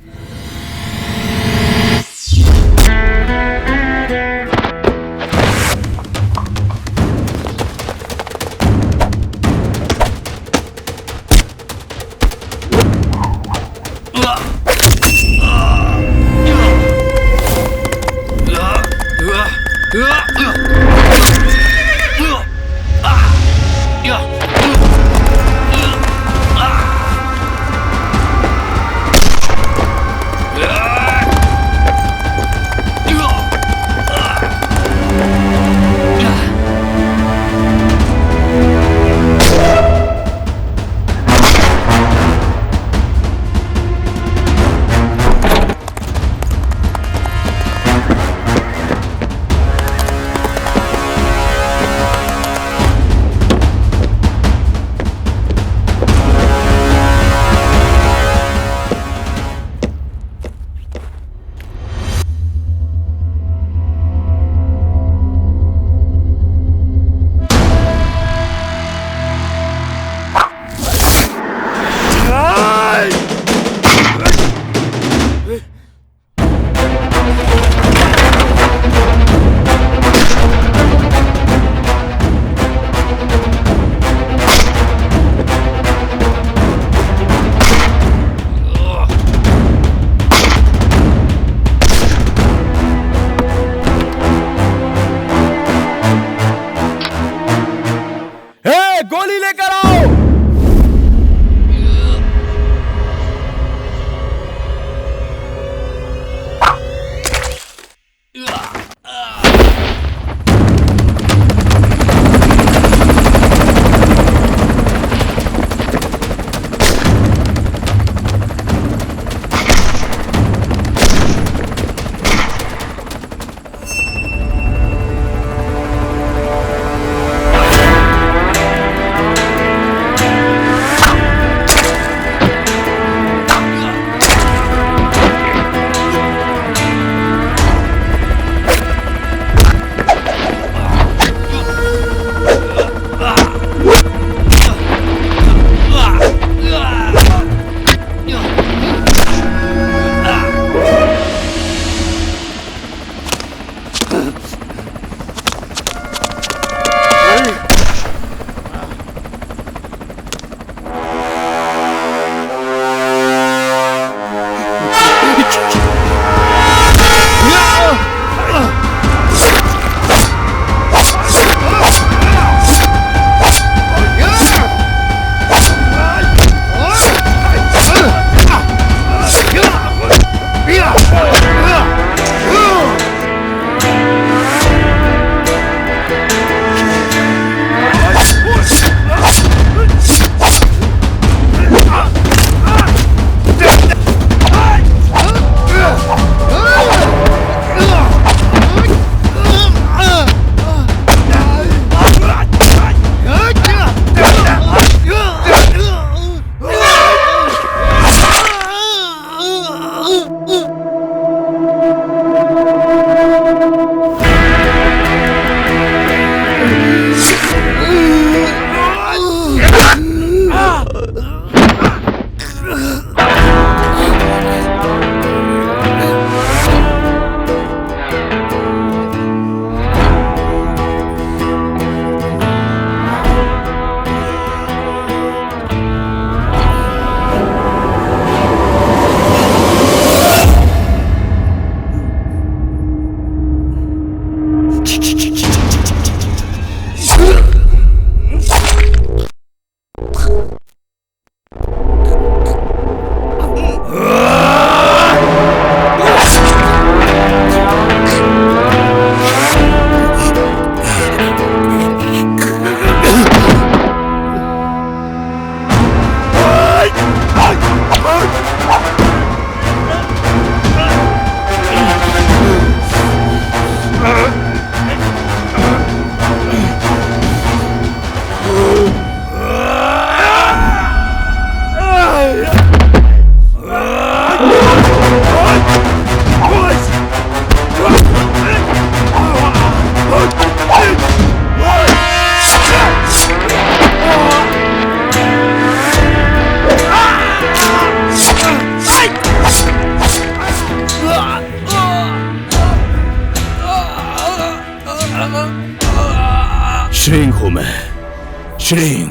श्रिंग।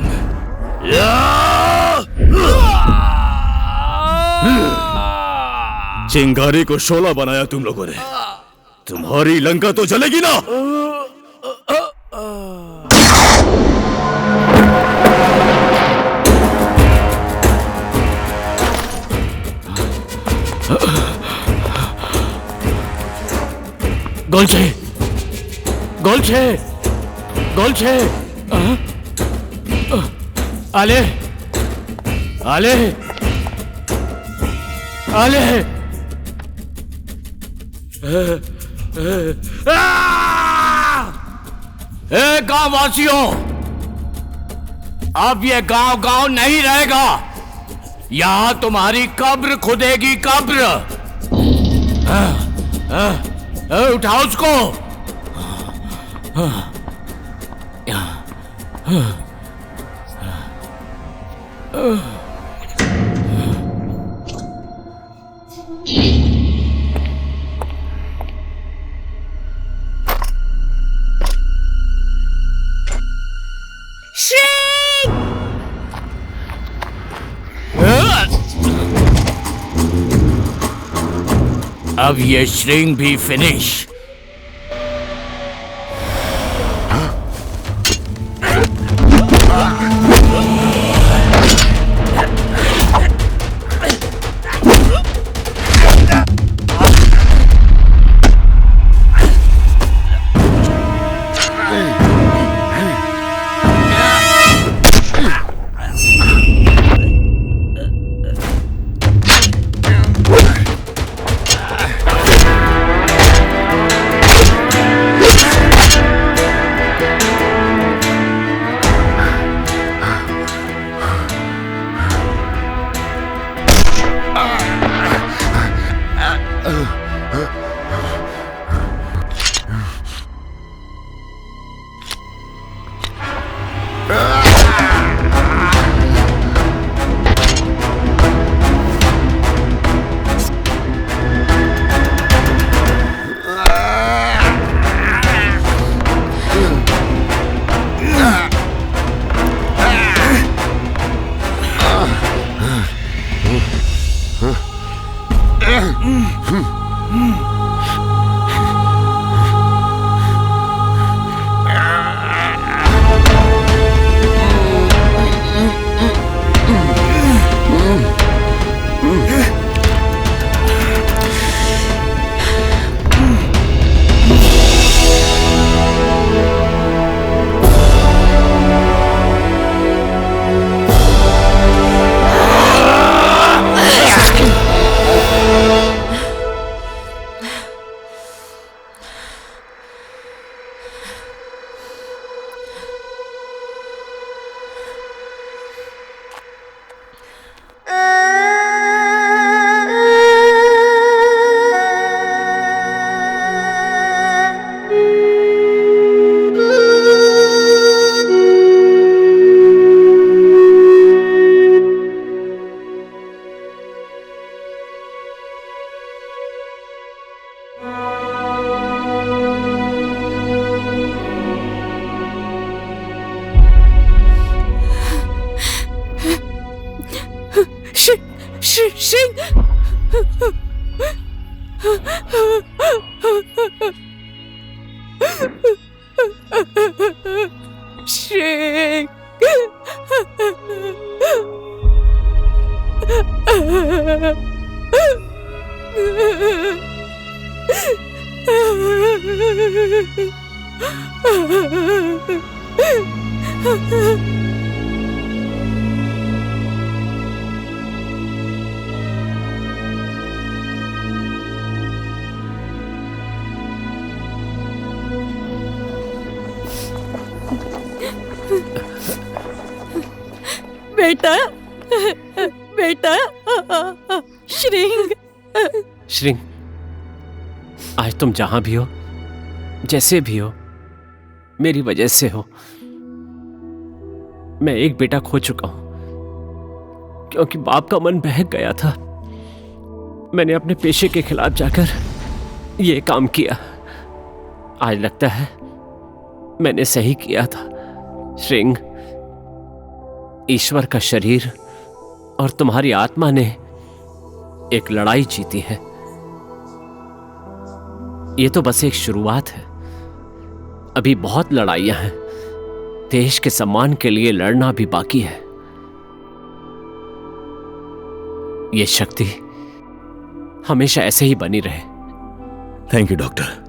चिंगारी को शोला बनाया तुम लोगों ने, तुम्हारी लंका तो जलेगी ना। गोलछे, गोलछे, गोलछे, आले, आले, आले, गांव वासियों, अब ये गांव गांव नहीं रहेगा, यहां तुम्हारी कब्र खुदेगी, कब्र। उठाओ उसको। अब ये श्रिंग भी फिनिश। बेटा, बेटा, श्रिंग। श्रिंग, आज तुम जहां भी हो, जैसे भी हो, मेरी वजह से हो। मैं एक बेटा खो चुका हूं क्योंकि बाप का मन बहक गया था। मैंने अपने पेशे के खिलाफ जाकर यह काम किया। आज लगता है मैंने सही किया था। श्रिंग, ईश्वर का शरीर और तुम्हारी आत्मा ने एक लड़ाई जीती है। ये तो बस एक शुरुआत है, अभी बहुत लड़ाइयां हैं। देश के सम्मान के लिए लड़ना भी बाकी है। ये शक्ति हमेशा ऐसे ही बनी रहे। Thank you doctor.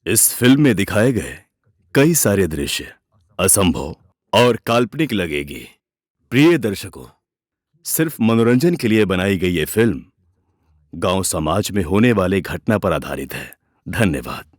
इस फिल्म में दिखाए गए कई सारे दृश्य असंभव और काल्पनिक लगेगी। प्रिय दर्शकों, सिर्फ मनोरंजन के लिए बनाई गई ये फिल्म गांव समाज में होने वाले घटना पर आधारित है। धन्यवाद।